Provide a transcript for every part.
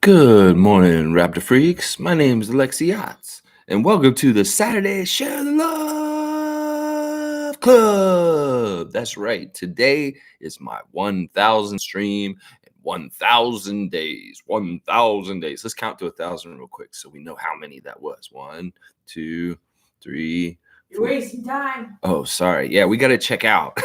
Good morning, Raptor Freaks. My name is Alexi Yachts, and welcome to the Saturday Share the Love Club. That's right. Today is my 1,000 stream and 1,000 days. 1,000 days. Let's count to 1,000 real quick so we know how many that was. 1, 2, 3. You're wasting time. Oh, sorry. Yeah, we got to check out.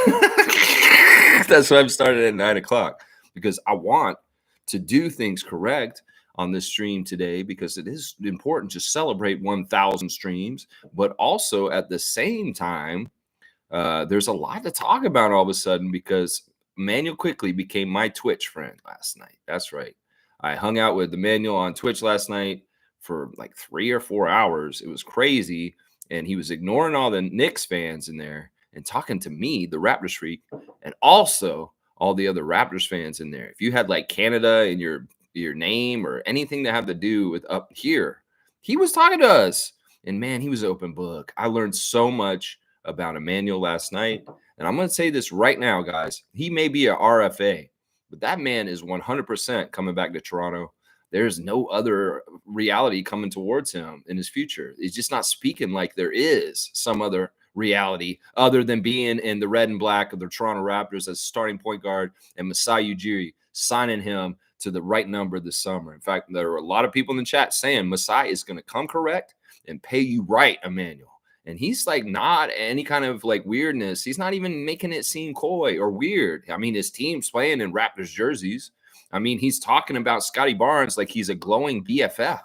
That's why I'm starting at 9 o'clock because I want to do things correct on this stream today because it is important to celebrate 1,000 streams, but also at the same time, there's a lot to talk about all of a sudden because Emmanuel quickly became my Twitch friend last night. That's right. I hung out with Emmanuel on Twitch last night for like 3 or 4 hours. It was crazy. And he was ignoring all the Knicks fans in there and talking to me, the Raptors Freak, and also all the other Raptors fans in there. If you had like Canada in your name or anything to have to do with up here, he was talking to us. And man, he was open book. I learned so much about Emmanuel last night. And I'm going to say this right now, guys. He may be a RFA, but that man is 100% coming back to Toronto. There's no other reality coming towards him in his future. He's just not speaking like there is some other reality other than being in the red and black of the Toronto Raptors as starting point guard and Masai Ujiri signing him to the right number this summer. In fact, there are a lot of people in the chat saying Masai is going to come correct and pay you right, Emmanuel. And he's like not any kind of like weirdness. He's not even making it seem coy or weird. I mean, his team's playing in Raptors jerseys. I mean, he's talking about Scotty Barnes like he's a glowing BFF.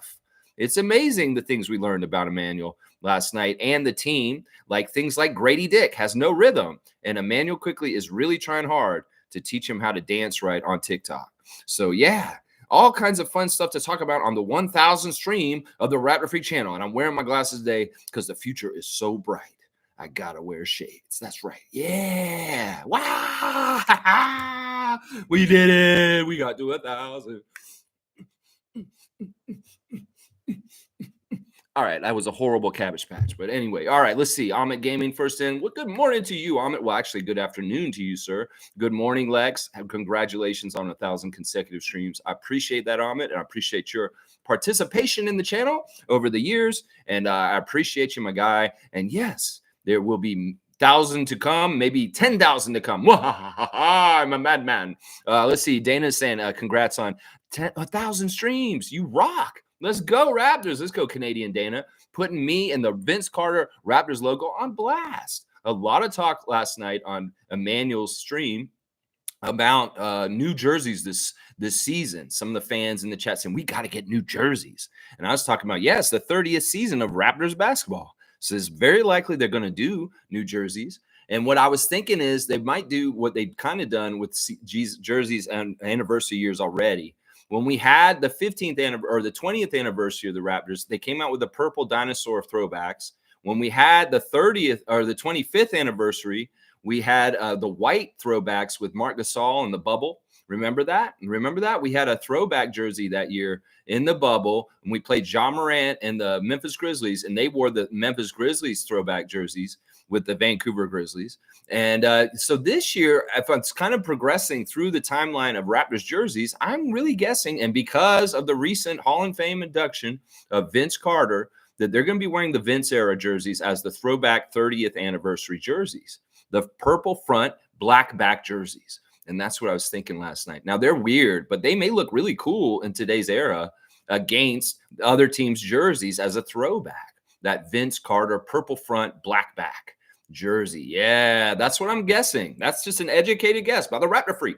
It's amazing the things we learned about Emmanuel last night and the team, like things like Grady Dick has no rhythm. And Emmanuel quickly is really trying hard to teach him how to dance right on TikTok. So, yeah, all kinds of fun stuff to talk about on the 1,000 stream of the Raptor Freak channel. And I'm wearing my glasses today because the future is so bright. I gotta wear shades. That's right. Yeah. Wow. We did it. We got to 1,000. All right, that was a horrible Cabbage Patch. But anyway, all right, let's see. Amit Gaming first in. Well, good morning to you, Amit. Well, actually, good afternoon to you, sir. Good morning, Lex. Congratulations on 1,000 consecutive streams. I appreciate that, Amit, and I appreciate your participation in the channel over the years. And I appreciate you, my guy. And yes, there will be 1,000 to come, maybe 10,000 to come. I'm a madman. Let's see. Dana's saying congrats on 1,000 streams. You rock. Let's go, Raptors. Let's go, Canadian Dana. Putting me and the Vince Carter Raptors logo on blast. A lot of talk last night on Emmanuel's stream about new jerseys this season. Some of the fans in the chat saying, we got to get new jerseys. And I was talking about, yes, the 30th season of Raptors basketball. So it's very likely they're going to do new jerseys. And what I was thinking is they might do what they've kind of done with jerseys and anniversary years already. When we had the 15th or the 20th anniversary of the Raptors, they came out with the purple dinosaur throwbacks. When we had the 30th or the 25th anniversary, we had the white throwbacks with Marc Gasol and the bubble. Remember that? Remember that? We had a throwback jersey that year in the bubble, and we played Ja Morant and the Memphis Grizzlies, and they wore the Memphis Grizzlies throwback jerseys with the Vancouver Grizzlies. And so this year, if it's kind of progressing through the timeline of Raptors jerseys, I'm really guessing, and because of the recent Hall of Fame induction of Vince Carter, that they're going to be wearing the Vince era jerseys as the throwback 30th anniversary jerseys, the purple front, black back jerseys. And that's what I was thinking last night. Now, they're weird, but they may look really cool in today's era against other teams' jerseys as a throwback. That Vince Carter purple front, black back jersey. Yeah, that's what I'm guessing. That's just an educated guess by the Raptor Freak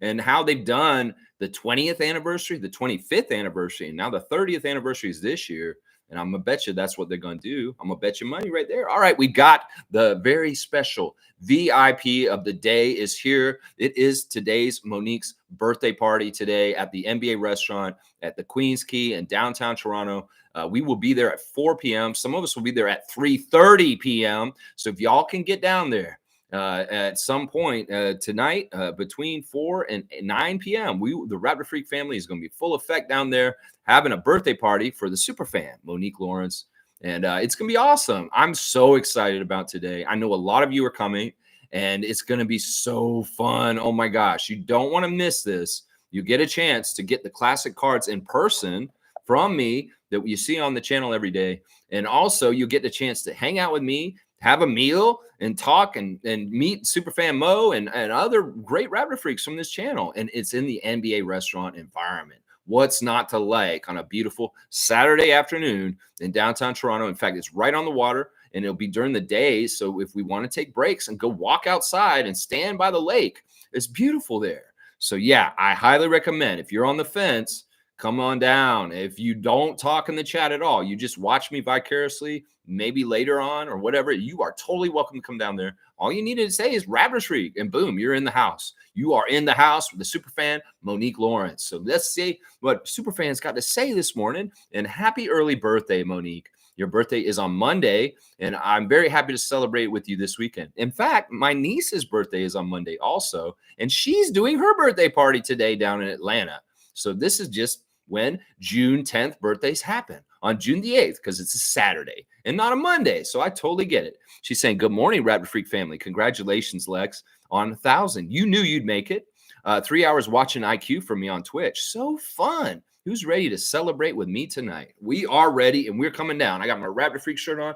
and how they've done the 20th anniversary, the 25th anniversary, and now the 30th anniversary is this year. And I'm going to bet you that's what they're going to do. I'm going to bet you money right there. All right, we got the very special VIP of the day is here. It is today's Monique's birthday party today at the NBA restaurant at the Queen's Quay in downtown Toronto. We will be there at 4 p.m. Some of us will be there at 3:30 p.m. So if y'all can get down there at some point tonight between 4 and 9 p.m., the Raptor Freak family is going to be full effect down there having a birthday party for the super fan, Monique Lawrence. And it's going to be awesome. I'm so excited about today. I know a lot of you are coming, and it's going to be so fun. Oh, my gosh. You don't want to miss this. you get a chance to get the classic cards in person from me that you see on the channel every day. And also you get the chance to hang out with me, have a meal, and talk and meet Superfan Mo and other great Raptor freaks from this channel. And it's in the NBA restaurant environment. What's not to like on a beautiful Saturday afternoon in downtown Toronto? In fact, it's right on the water, and it'll be during the day. So if we want to take breaks and go walk outside and stand by the lake, it's beautiful there. So yeah, I highly recommend, if you're on the fence, come on down. If you don't talk in the chat at all, you just watch me vicariously, maybe later on or whatever, you are totally welcome to come down there. All you need to say is Raptors Freak, and boom, you're in the house. You are in the house with the superfan, Monique Lawrence. So let's see what superfans got to say this morning. And happy early birthday, Monique. Your birthday is on Monday, and I'm very happy to celebrate with you this weekend. In fact, my niece's birthday is on Monday also, and she's doing her birthday party today down in Atlanta. So this is just when June 10th birthdays happen, on June the 8th, because it's a Saturday and not a Monday. So I totally get it. She's saying, good morning, Raptor Freak family. Congratulations, Lex, on 1,000. You knew you'd make it. 3 hours watching IQ for me on Twitch. So fun. Who's ready to celebrate with me tonight? We are ready, and we're coming down. I got my Raptor Freak shirt on.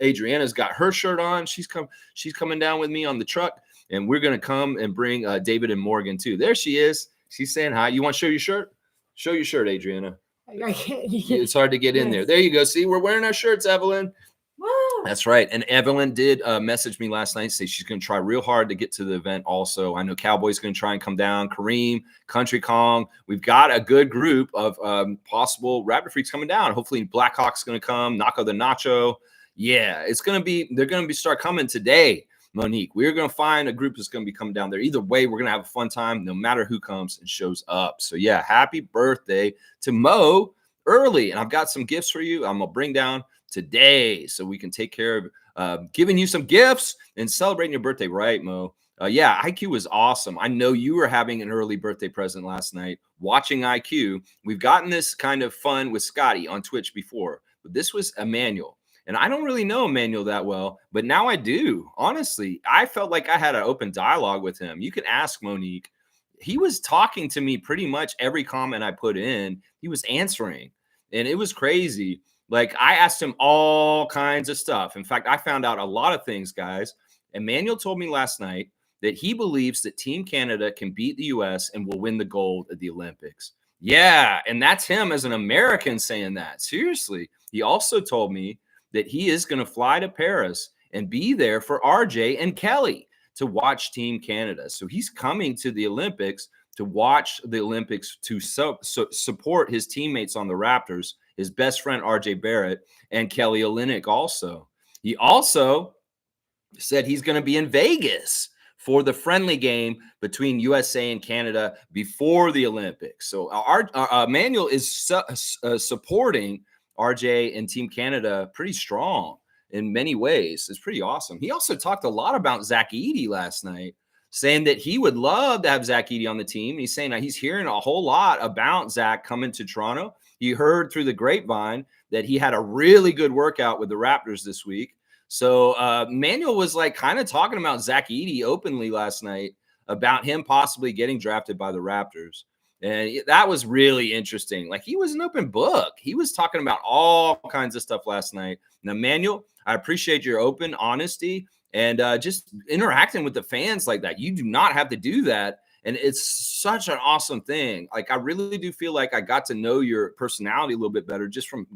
Adriana's got her shirt on. She's coming down with me on the truck, and we're going to come and bring David and Morgan too. There she is. She's saying hi. You want to show your shirt? Show your shirt, Adriana. It's hard to get in there. There you go. See, we're wearing our shirts, Evelyn. Wow. That's right. And Evelyn did message me last night, say she's going to try real hard to get to the event also. I know Cowboy's going to try and come down. Kareem, Country Kong. We've got a good group of possible Raptor Freaks coming down. Hopefully Blackhawk's going to come. Naco the Nacho. Yeah, it's going to be, they're going to start coming today. Monique, we're going to find a group that's going to be coming down there. Either way, we're going to have a fun time no matter who comes and shows up. So, yeah, happy birthday to Mo early. And I've got some gifts for you I'm going to bring down today so we can take care of giving you some gifts and celebrating your birthday. Right, Mo? Yeah, IQ was awesome. I know you were having an early birthday present last night watching IQ. We've gotten this kind of fun with Scotty on Twitch before, but this was Emmanuel. And I don't really know Emmanuel that well, but now I do. Honestly, I felt like I had an open dialogue with him. You can ask Monique. He was talking to me pretty much every comment I put in. He was answering, and it was crazy. Like, I asked him all kinds of stuff. In fact, I found out a lot of things, guys. Emmanuel told me last night that he believes that Team Canada can beat the U.S. and will win the gold at the Olympics. Yeah, and that's him as an American saying that. Seriously. He also told me that he is going to fly to Paris and be there for RJ and Kelly to watch Team Canada. So he's coming to the Olympics to watch the Olympics, to support his teammates on the Raptors, his best friend RJ Barrett and Kelly Olynyk also. He also said he's going to be in Vegas for the friendly game between USA and Canada before the Olympics. So Emmanuel is supporting RJ and Team Canada pretty strong in many ways. It's pretty awesome. He also talked a lot about Zach Edey last night, saying that he would love to have Zach Edey on the team. He's saying that he's hearing a whole lot about Zach coming to Toronto. He heard through the grapevine that he had a really good workout with the Raptors this week. So Manuel was like kind of talking about Zach Edey openly last night about him possibly getting drafted by the Raptors. And that was really interesting. Like, he was an open book. He was talking about all kinds of stuff last night. Now, Manuel, I appreciate your open honesty and just interacting with the fans like that. You do not have to do that. And it's such an awesome thing. Like, I really do feel like I got to know your personality a little bit better just from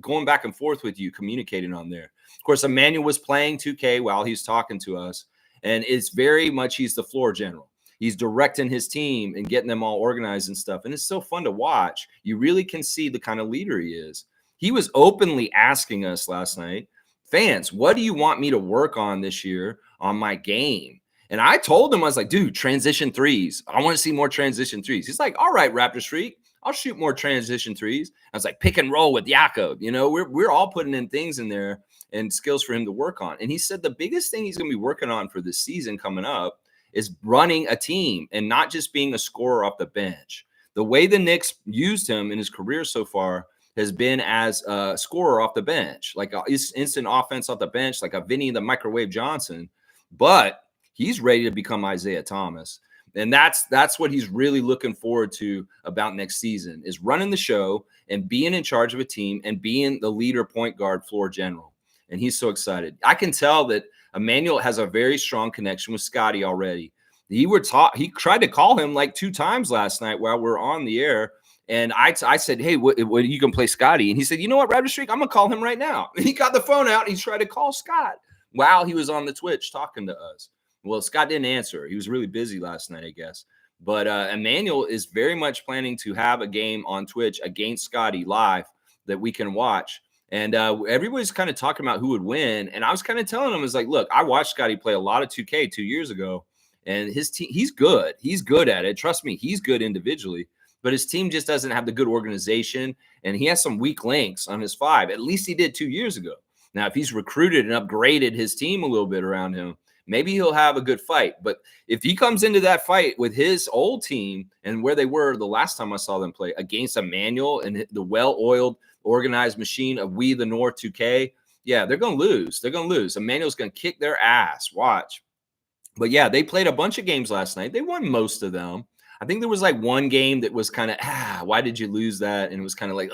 going back and forth with you, communicating on there. Of course, Emmanuel was playing 2K while he's talking to us. And it's very much, he's the floor general. He's directing his team and getting them all organized and stuff. And it's so fun to watch. You really can see the kind of leader he is. He was openly asking us last night, fans, what do you want me to work on this year on my game? And I told him, I was like, dude, transition threes. I want to see more transition threes. He's like, all right, Raptors Freak, I'll shoot more transition threes. I was like, pick and roll with Jakob. You know, we're all putting in things in there and skills for him to work on. And he said the biggest thing he's going to be working on for this season coming up is running a team and not just being a scorer off the bench. The way the Knicks used him in his career so far has been as a scorer off the bench, like an instant offense off the bench, like a Vinny the Microwave Johnson. But he's ready to become Isaiah Thomas. And that's what he's really looking forward to about next season, is running the show and being in charge of a team and being the leader, point guard, floor general. And he's so excited. I can tell that Emmanuel has a very strong connection with Scotty already. He tried to call him like 2 times last night while we're on the air. And I said, hey, what you can play Scotty? And he said, you know what, Raptorsfreak, I'm going to call him right now. And he got the phone out. And he tried to call Scott while he was on the Twitch talking to us. Well, Scott didn't answer. He was really busy last night, I guess. But Emmanuel is very much planning to have a game on Twitch against Scotty live that we can watch. And everybody's kind of talking about who would win. And I was kind of telling him, I was like, look, I watched Scotty play a lot of 2K 2 years ago. And his team, he's good. He's good at it. Trust me, he's good individually. But his team just doesn't have the good organization. And he has some weak links on his 5. At least he did 2 years ago. Now, if he's recruited and upgraded his team a little bit around him, maybe he'll have a good fight. But if he comes into that fight with his old team and where they were the last time I saw them play against Emmanuel and the well-oiled, organized machine of We the North 2K, yeah, they're going to lose. They're going to lose. Emmanuel's going to kick their ass. Watch. But, yeah, they played a bunch of games last night. They won most of them. I think there was like one game that was kind of, why did you lose that? And it was kind of like,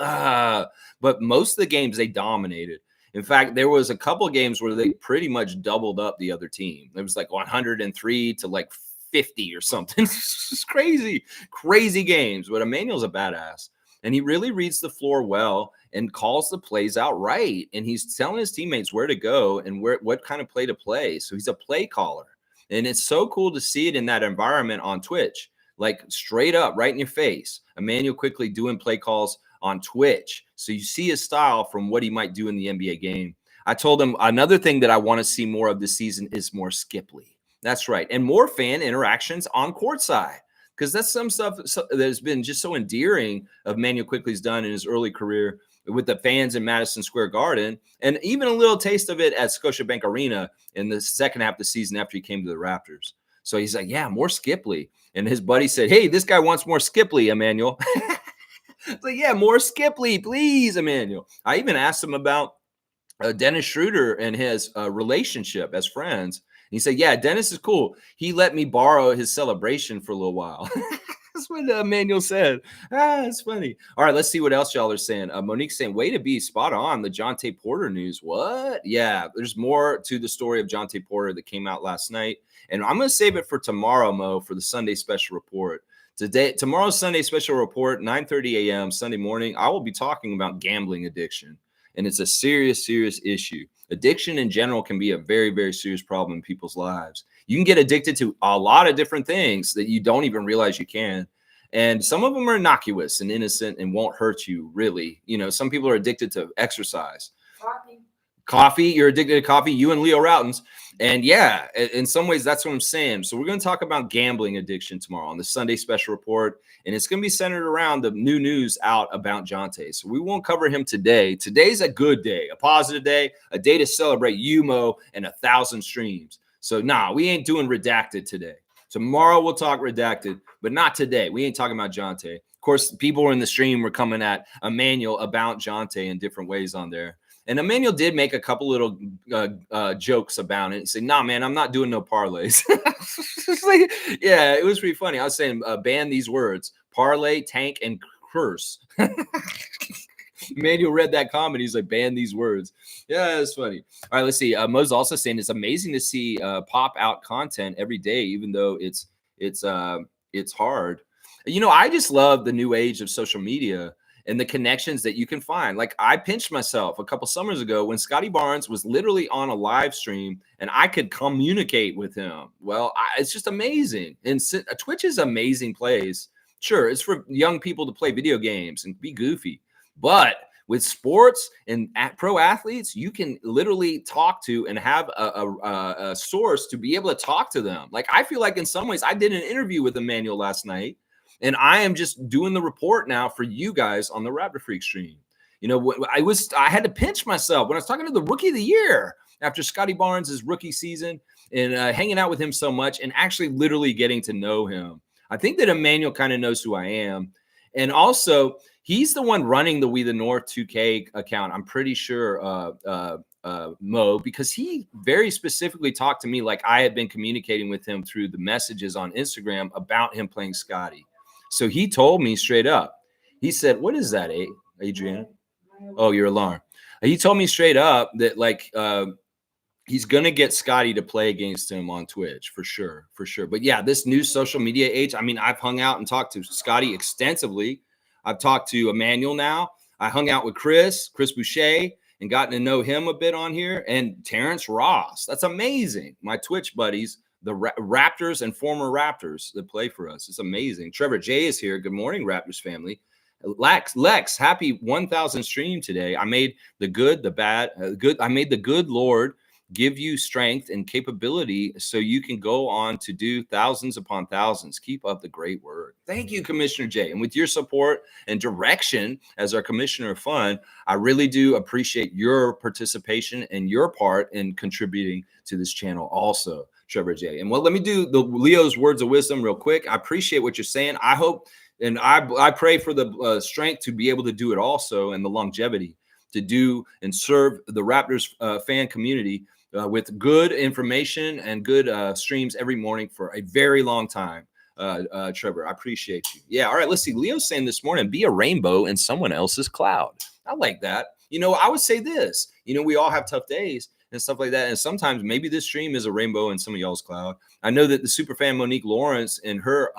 But most of the games they dominated. In fact, there was a couple of games where they pretty much doubled up the other team. It was like 103 to like 50 or something. It's just crazy, crazy games. But Emmanuel's a badass. And he really reads the floor well and calls the plays out right. And he's telling his teammates where to go and what kind of play to play. So he's a play caller. And it's so cool to see it in that environment on Twitch, like straight up, right in your face. Emmanuel quickly doing play calls on Twitch. So you see his style from what he might do in the NBA game. I told him another thing that I want to see more of this season is more Skipley. That's right. And more fan interactions on courtside, because that's some stuff that has been just so endearing of Emmanuel Quickly's done in his early career with the fans in Madison Square Garden, and even a little taste of it at Scotiabank Arena in the second half of the season after he came to the Raptors. So he's like, yeah, more Skipley. And his buddy said, hey, this guy wants more Skipley, Emmanuel. It's like, yeah, more Skipley, please, Emmanuel. I even asked him about Dennis Schroeder and his relationship as friends. And he said, yeah, Dennis is cool. He let me borrow his celebration for a little while. That's what Emmanuel said. It's funny. All right, let's see what else y'all are saying. Monique's saying, way to be spot on, the Jonte Porter news. What? Yeah, there's more to the story of Jonte Porter that came out last night. And I'm going to save it for tomorrow, Mo, for the Sunday special report. Tomorrow's Sunday special report, 9:30 a.m. Sunday morning, I will be talking about gambling addiction. And it's a serious, serious issue. Addiction in general can be a very, very serious problem in people's lives. You can get addicted to a lot of different things that you don't even realize you can. And some of them are innocuous and innocent and won't hurt you, really. You know, some people are addicted to exercise. Coffee, you're addicted to coffee, you and Leo Routens. And yeah, in some ways, that's what I'm saying. So we're going to talk about gambling addiction tomorrow on the Sunday special report. And it's going to be centered around the new news out about Jonte. So we won't cover him today. Today's a good day, a positive day, a day to celebrate Mo and 1,000 streams. So we ain't doing redacted today. Tomorrow we'll talk redacted, but not today. We ain't talking about Jonte. Of course, people in the stream were coming at Emmanuel about Jonte in different ways on there. And Emmanuel did make a couple little jokes about it. He said, nah, man, I'm not doing no parlays. Yeah, it was pretty funny. I was saying, ban these words: parlay, tank, and curse. Emmanuel read that comment. He's like, ban these words. Yeah, it's funny. All right, let's see. Mo's also saying it's amazing to see pop out content every day, even though it's hard. You know, I just love the new age of social media and the connections that you can find. Like, I pinched myself a couple summers ago when Scotty Barnes was literally on a live stream and I could communicate with him. Well, it's just amazing. And Twitch is amazing place. Sure, it's for young people to play video games and be goofy. But with sports and pro athletes, you can literally talk to and have a source to be able to talk to them. Like, I feel like in some ways I did an interview with Emmanuel last night, and I am just doing the report now for you guys on the Raptor Freak stream. You know, I had to pinch myself when I was talking to the rookie of the year after Scotty Barnes' rookie season and hanging out with him so much and actually literally getting to know him. I think that Emmanuel kind of knows who I am. And also, he's the one running the We the North 2K account. I'm pretty sure Mo, because he very specifically talked to me like I had been communicating with him through the messages on Instagram about him playing Scotty. So he told me straight up. He said, "What is that, Adrian? Oh, your alarm." He told me straight up that like he's gonna get Scotty to play against him on Twitch for sure, for sure. But yeah, this new social media age. I mean, I've hung out and talked to Scotty extensively. I've talked to Emmanuel now. I hung out with Chris Boucher, and gotten to know him a bit on here, and Terrence Ross. That's amazing. My Twitch buddies, the Raptors and former Raptors that play for us. It's amazing. Trevor J is here. Good morning, Raptors family. Lex, happy 1,000 stream today. I made the good, the bad, good. I made the good Lord give you strength and capability so you can go on to do thousands upon thousands. Keep up the great work. Thank you, Commissioner Jay. And with your support and direction as our Commissioner of Fun, I really do appreciate your participation and your part in contributing to this channel also, Trevor J. And well, let me do the Leo's words of wisdom real quick. I appreciate what you're saying. I hope and I pray for the strength to be able to do it also, and the longevity to do and serve the Raptors fan community with good information and good streams every morning for a very long time. Trevor, I appreciate you. Yeah. All right. Let's see. Leo's saying this morning, be a rainbow in someone else's cloud. I like that. You know, I would say this, you know, we all have tough days and stuff like that. And sometimes maybe this stream is a rainbow in some of y'all's cloud. I know that the super fan Monique Lawrence and her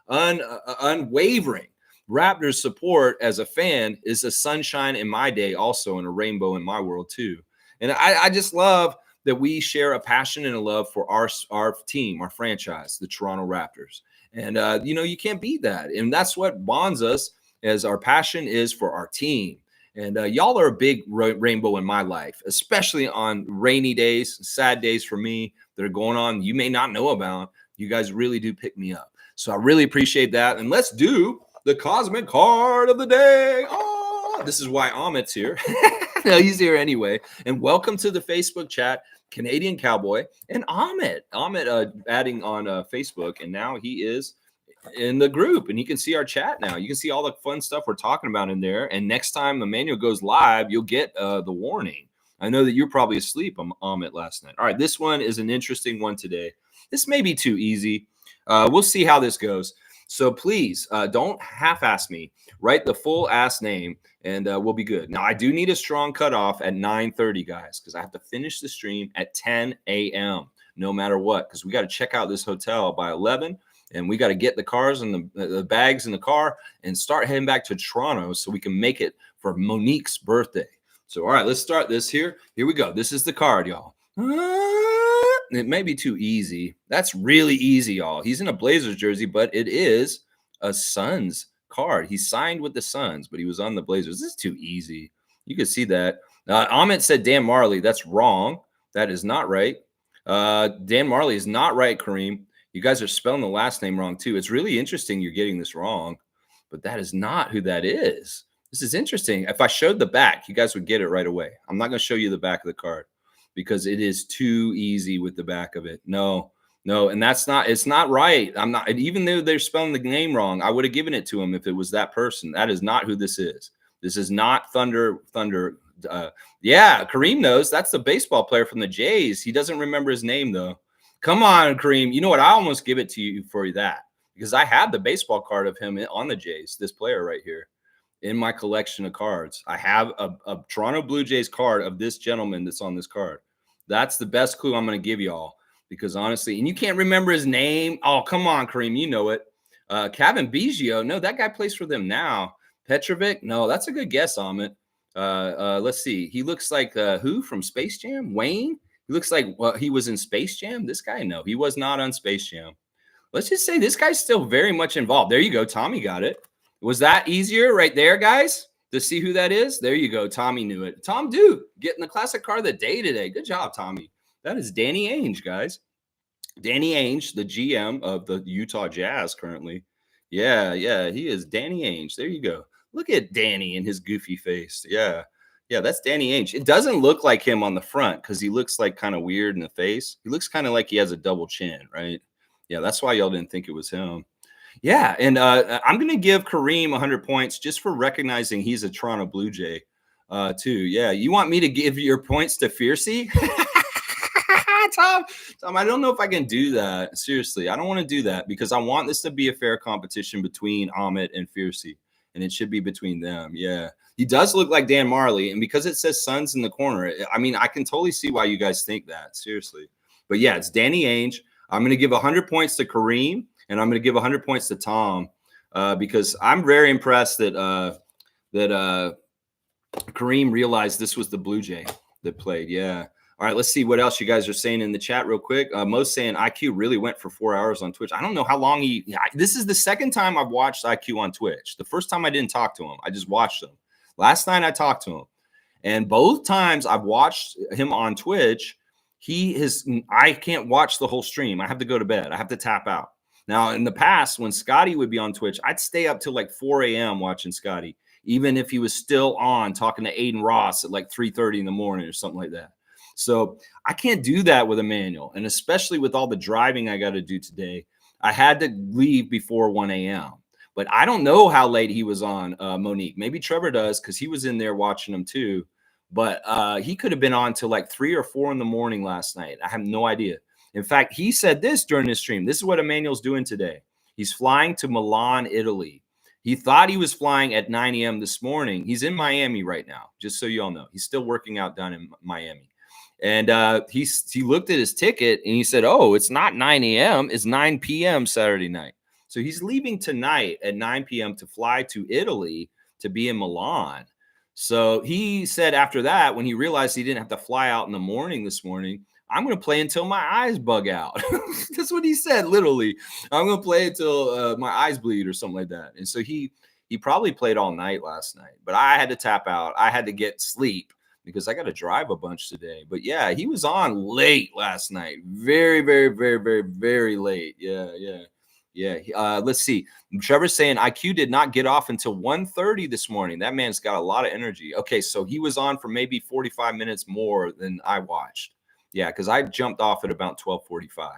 unwavering Raptors support as a fan is a sunshine in my day also, and a rainbow in my world too. And I just love that we share a passion and a love for our team, our franchise, the Toronto Raptors. And, you know, you can't beat that. And that's what bonds us, as our passion is for our team. And y'all are a big rainbow in my life, especially on rainy days, sad days for me that are going on you may not know about. You guys really do pick me up. So I really appreciate that. And let's do the cosmic card of the day. Oh, this is why Amit's here. No, he's here anyway. And welcome to the Facebook chat, Canadian Cowboy and Amit. Amit adding on Facebook, and now he is in the group, and you can see our chat now. You can see all the fun stuff we're talking about in there. And next time Emmanuel goes live, you'll get the warning. I know that you're probably asleep, Amit, last night. All right, this one is an interesting one today. This may be too easy. We'll see how this goes. So please don't half-ass me. Write the full ass name, and we'll be good. Now, I do need a strong cutoff at 9:30, guys, because I have to finish the stream at 10 a.m. no matter what, because we got to check out this hotel by 11, and we got to get the cars and the bags in the car and start heading back to Toronto so we can make it for Monique's birthday. So, all right, let's start this here. Here we go. This is the card, y'all. It may be too easy. That's really easy, y'all. He's in a Blazers jersey, but it is a Suns card. He signed with the Suns, but he was on the Blazers. This is too easy. You can see that. Amit said Dan Marley. That's wrong. That is not right. Dan Marley is not right, Kareem. You guys are spelling the last name wrong, too. It's really interesting you're getting this wrong, but that is not who that is. This is interesting. If I showed the back, you guys would get it right away. I'm not going to show you the back of the card because it is too easy with the back of it. No, and that's not, it's not right. I'm not, even though they're spelling the name wrong, I would have given it to him if it was that person. That is not who this is. This is not Thunder. Yeah, Kareem knows. That's the baseball player from the Jays. He doesn't remember his name, though. Come on, Kareem. You know what? I almost give it to you for that because I have the baseball card of him on the Jays, this player right here, in my collection of cards. I have a Toronto Blue Jays card of this gentleman that's on this card. That's the best clue I'm going to give y'all because honestly, and you can't remember his name. Oh, come on, Kareem. You know it. Kevin Biggio. No, that guy plays for them now. Petrovic. No, that's a good guess, Amit. Let's see. He looks like who from Space Jam? Wayne? He looks like he was in Space Jam. This guy? No, he was not on Space Jam. Let's just say this guy's still very much involved. There you go. Tommy got it. Was that easier right there, guys, to see who that is? There you go. Tommy knew it. Tom Duke getting the classic card of the day today. Good job, Tommy. That is Danny Ainge, guys. Danny Ainge, the GM of the Utah Jazz currently. Yeah, he is Danny Ainge. There you go. Look at Danny and his goofy face. Yeah, that's Danny Ainge. It doesn't look like him on the front because he looks like kind of weird in the face. He looks kind of like he has a double chin, right? Yeah, that's why y'all didn't think it was him. Yeah, and I'm going to give Kareem 100 points just for recognizing he's a Toronto Blue Jay. too. Yeah, you want me to give your points to Fiercey? Tom, I don't know if I can do that. Seriously, I don't want to do that because I want this to be a fair competition between Amit and Fiercey, and it should be between them. Yeah, he does look like Dan Marley, and because it says Suns in the corner, I mean, I can totally see why you guys think that. Seriously, but yeah, it's Danny Ainge. I'm going to give 100 points to Kareem, and I'm going to give 100 points to Tom because I'm very impressed that Kareem realized this was the Blue Jay that played. Yeah. All right, let's see what else you guys are saying in the chat real quick. Most saying IQ really went for 4 hours on Twitch. I don't know how long this is the second time I've watched IQ on Twitch. The first time I didn't talk to him. I just watched him. Last night I talked to him. And both times I've watched him on Twitch, I can't watch the whole stream. I have to go to bed. I have to tap out. Now, in the past, when Scotty would be on Twitch, I'd stay up till like 4 a.m. watching Scotty, even if he was still on talking to Aiden Ross at like 3:30 in the morning or something like that. So I can't do that with Emmanuel. And especially with all the driving I got to do today, I had to leave before 1 a.m. But I don't know how late he was on, Monique. Maybe Trevor does because he was in there watching him too. But he could have been on till like 3 or 4 in the morning last night. I have no idea. In fact, he said this during his stream. This is what Emmanuel's doing today. He's flying to Milan, Italy. He thought he was flying at 9 a.m. this morning. He's in Miami right now, just so you all know. He's still working out down in Miami. And he looked at his ticket and he said, oh, it's not 9 a.m. It's 9 p.m. Saturday night. So he's leaving tonight at 9 p.m. to fly to Italy to be in Milan. So he said after that, when he realized he didn't have to fly out in the morning this morning, I'm going to play until my eyes bug out. That's what he said, literally. I'm going to play until my eyes bleed or something like that. And so he probably played all night last night. But I had to tap out. I had to get sleep because I got to drive a bunch today. But yeah, he was on late last night. Very, very, very, very, very late. Yeah. Let's see. Trevor's saying IQ did not get off until 1:30 this morning. That man's got a lot of energy. Okay, so he was on for maybe 45 minutes more than I watched. Yeah, because I jumped off at about 12:45.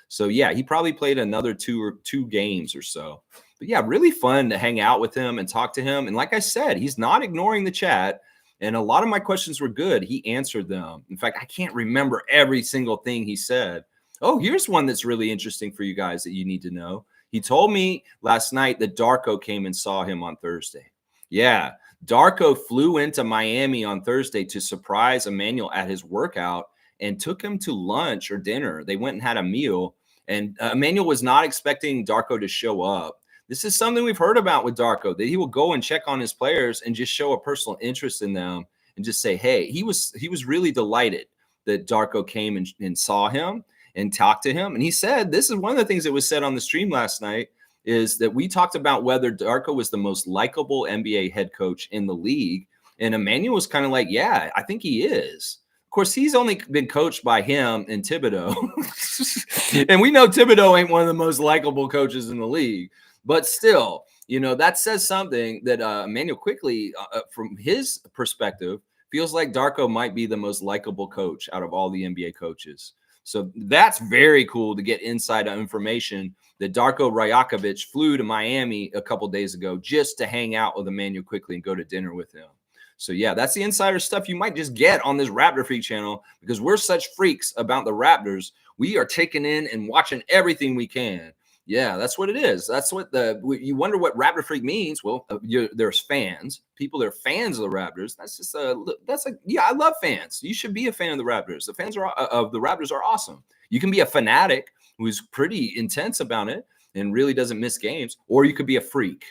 So yeah, he probably played another two games or so. But yeah, really fun to hang out with him and talk to him. And like I said, he's not ignoring the chat. And a lot of my questions were good. He answered them. In fact, I can't remember every single thing he said. Oh, here's one that's really interesting for you guys that you need to know. He told me last night that Darko came and saw him on Thursday. Yeah, Darko flew into Miami on Thursday to surprise Emmanuel at his workout and took him to lunch or dinner. They went and had a meal. And Emmanuel was not expecting Darko to show up. This is something we've heard about with Darko, that he will go and check on his players and just show a personal interest in them and just say, hey, he was really delighted that Darko came and saw him and talked to him. And he said, this is one of the things that was said on the stream last night, is that we talked about whether Darko was the most likable NBA head coach in the league. And Emmanuel was kind of like, yeah, I think he is. Of course, he's only been coached by him and Thibodeau. And we know Thibodeau ain't one of the most likable coaches in the league. But still, you know, that says something that Emmanuel quickly, from his perspective, feels like Darko might be the most likable coach out of all the NBA coaches. So that's very cool to get inside information that Darko Rajakovic flew to Miami a couple days ago just to hang out with Emmanuel quickly and go to dinner with him. So yeah, that's the insider stuff you might just get on this Raptor Freak channel because we're such freaks about the Raptors. We are taking in and watching everything we can. Yeah, that's what it is. That's what you wonder what Raptor Freak means. Well, there's fans, people that are fans of the Raptors. That's just yeah, I love fans. You should be a fan of the Raptors. The fans of the Raptors are awesome. You can be a fanatic who's pretty intense about it and really doesn't miss games, or you could be a freak.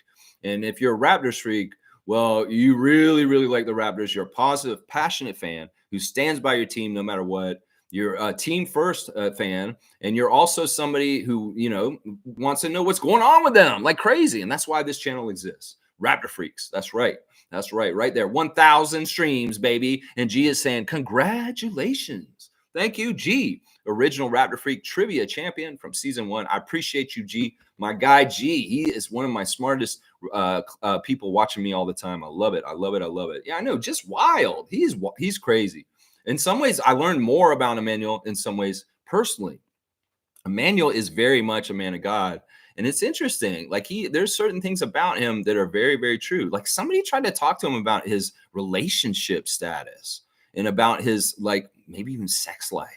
And if you're a Raptors freak, well, you really, really like the Raptors. You're a positive, passionate fan who stands by your team no matter what. You're a team first fan, and you're also somebody who, you know, wants to know what's going on with them like crazy. And that's why this channel exists. Raptor Freaks. That's right. That's right. Right there. 1,000 streams, baby. And G is saying, congratulations. Thank you, G. Original Raptor Freak trivia champion from season 1. I appreciate you, G. My guy, G. He is one of my smartest people watching me all the time. I love it. I love it. I love it. Yeah, I know. Just wild. He's crazy. In some ways, I learned more about Emmanuel in some ways personally. Emmanuel is very much a man of God. And it's interesting. Like there's certain things about him that are very, very true. Like somebody tried to talk to him about his relationship status and about his like maybe even sex life.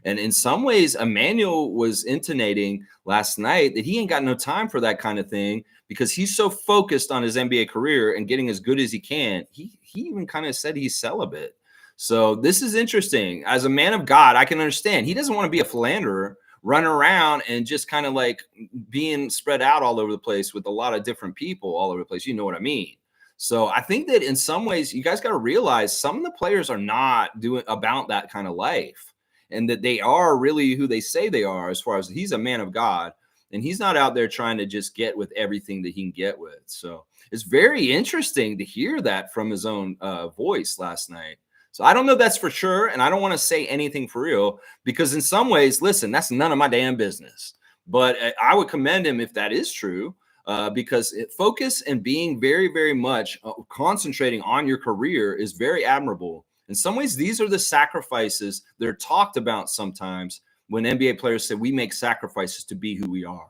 And in some ways, Emmanuel was intonating last night that he ain't got no time for that kind of thing because he's so focused on his NBA career and getting as good as he can. He even kind of said he's celibate. So this is interesting. As a man of God, I can understand. He doesn't want to be a philanderer, run around and just kind of like being spread out all over the place with a lot of different people all over the place. You know what I mean? So I think that in some ways, you guys got to realize some of the players are not doing about that kind of life, and that they are really who they say they are, as far as he's a man of God and he's not out there trying to just get with everything that he can get with. So it's very interesting to hear that from his own voice last night. So I don't know that's for sure. And I don't want to say anything for real because in some ways, listen, that's none of my damn business. But I would commend him if that is true, because focus and being very, very much concentrating on your career is very admirable. In some ways, these are the sacrifices that are talked about sometimes when NBA players say we make sacrifices to be who we are.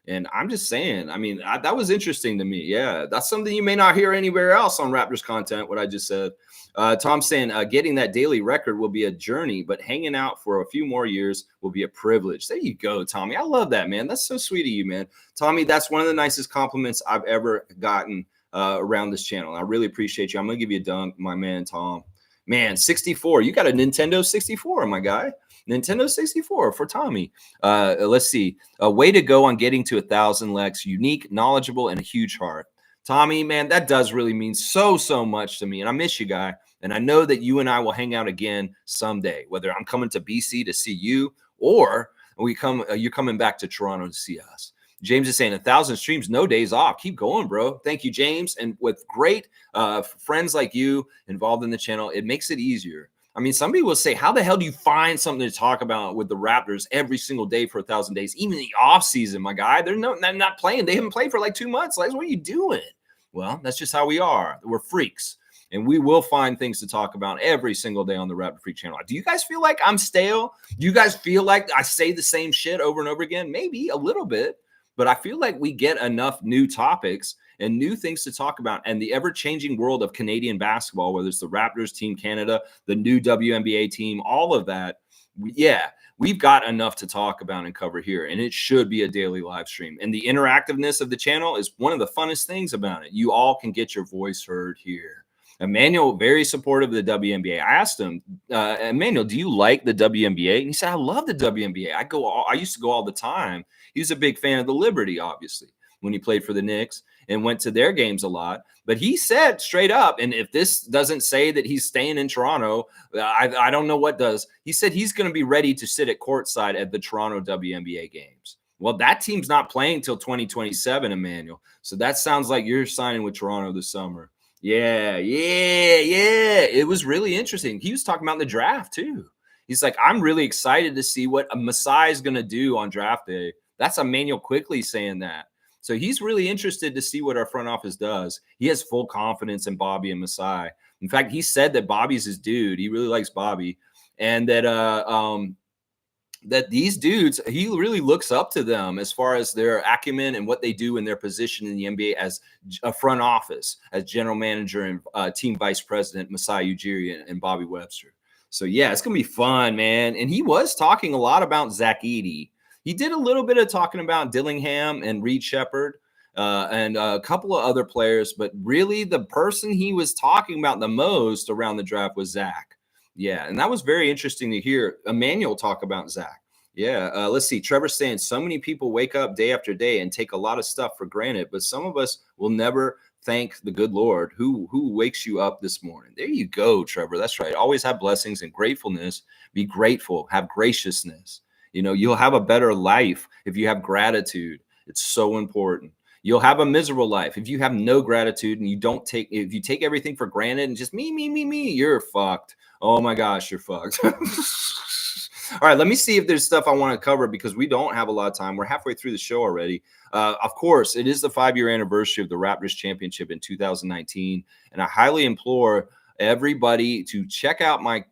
And I'm just saying, I mean, that was interesting to me. Yeah, that's something you may not hear anywhere else on Raptors content, what I just said. Tom's saying getting that daily record will be a journey, but hanging out for a few more years will be a privilege. There you go, Tommy. I love that, man. That's so sweet of you, man. Tommy, that's one of the nicest compliments I've ever gotten around this channel. I really appreciate you. I'm going to give you a dunk, my man, Tom. Man, 64. You got a Nintendo 64, my guy. Nintendo 64 for Tommy. Let's see. A way to go on getting to 1,000 Lex. Unique, knowledgeable, and a huge heart. Tommy, man, that does really mean so much to me. And I miss you, guy. And I know that you and I will hang out again someday, whether I'm coming to BC to see you or you're coming back to Toronto to see us. James is saying 1,000 streams, no days off. Keep going, bro. Thank you, James. And with great friends like you involved in the channel, it makes it easier. I mean, some people will say, how the hell do you find something to talk about with the Raptors every single day for 1,000 days? Even in the off season, my guy, they're not playing. They haven't played for like 2 months. Like, what are you doing? Well, that's just how we are. We're freaks. And we will find things to talk about every single day on the Raptor Freak channel. Do you guys feel like I'm stale? Do you guys feel like I say the same shit over and over again? Maybe a little bit. But I feel like we get enough new topics and new things to talk about. And the ever-changing world of Canadian basketball, whether it's the Raptors, Team Canada, the new WNBA team, all of that, we've got enough to talk about and cover here. And it should be a daily live stream. And the interactiveness of the channel is one of the funnest things about it. You all can get your voice heard here. Emmanuel, very supportive of the WNBA. I asked him, Emmanuel, do you like the WNBA? And he said, I love the WNBA. I used to go all the time. He was a big fan of the Liberty, obviously, when he played for the Knicks and went to their games a lot. But he said straight up, and if this doesn't say that he's staying in Toronto, I don't know what does. He said he's going to be ready to sit at courtside at the Toronto WNBA games. Well, that team's not playing till 2027, Emmanuel. So that sounds like you're signing with Toronto this summer. Yeah. It was really interesting. He was talking about the draft, too. He's like, I'm really excited to see what a Masai is going to do on draft day. That's Emmanuel Quickly saying that. So he's really interested to see what our front office does. He has full confidence in Bobby and Masai. In fact, he said that Bobby's his dude. He really likes Bobby. And that that these dudes, he really looks up to them as far as their acumen and what they do in their position in the NBA as a front office, as general manager and team vice president, Masai Ujiri and Bobby Webster. So, yeah, it's going to be fun, man. And he was talking a lot about Zach Edey. He did a little bit of talking about Dillingham and Reed Shepherd and a couple of other players. But really, the person he was talking about the most around the draft was Zach. Yeah, and that was very interesting to hear Emmanuel talk about Zach. Yeah, let's see. Trevor's saying so many people wake up day after day and take a lot of stuff for granted, but some of us will never thank the good Lord who wakes you up this morning. There you go, Trevor. That's right. Always have blessings and gratefulness. Be grateful. Have graciousness. You know, you'll have a better life if you have gratitude. It's so important. You'll have a miserable life if you have no gratitude and if you take everything for granted and just me, you're fucked. Oh my gosh, you're fucked. All right, let me see if there's stuff I want to cover because we don't have a lot of time. We're halfway through the show already. Of course, it is the 5-year anniversary of the Raptors championship in 2019, and I highly implore everybody to check out my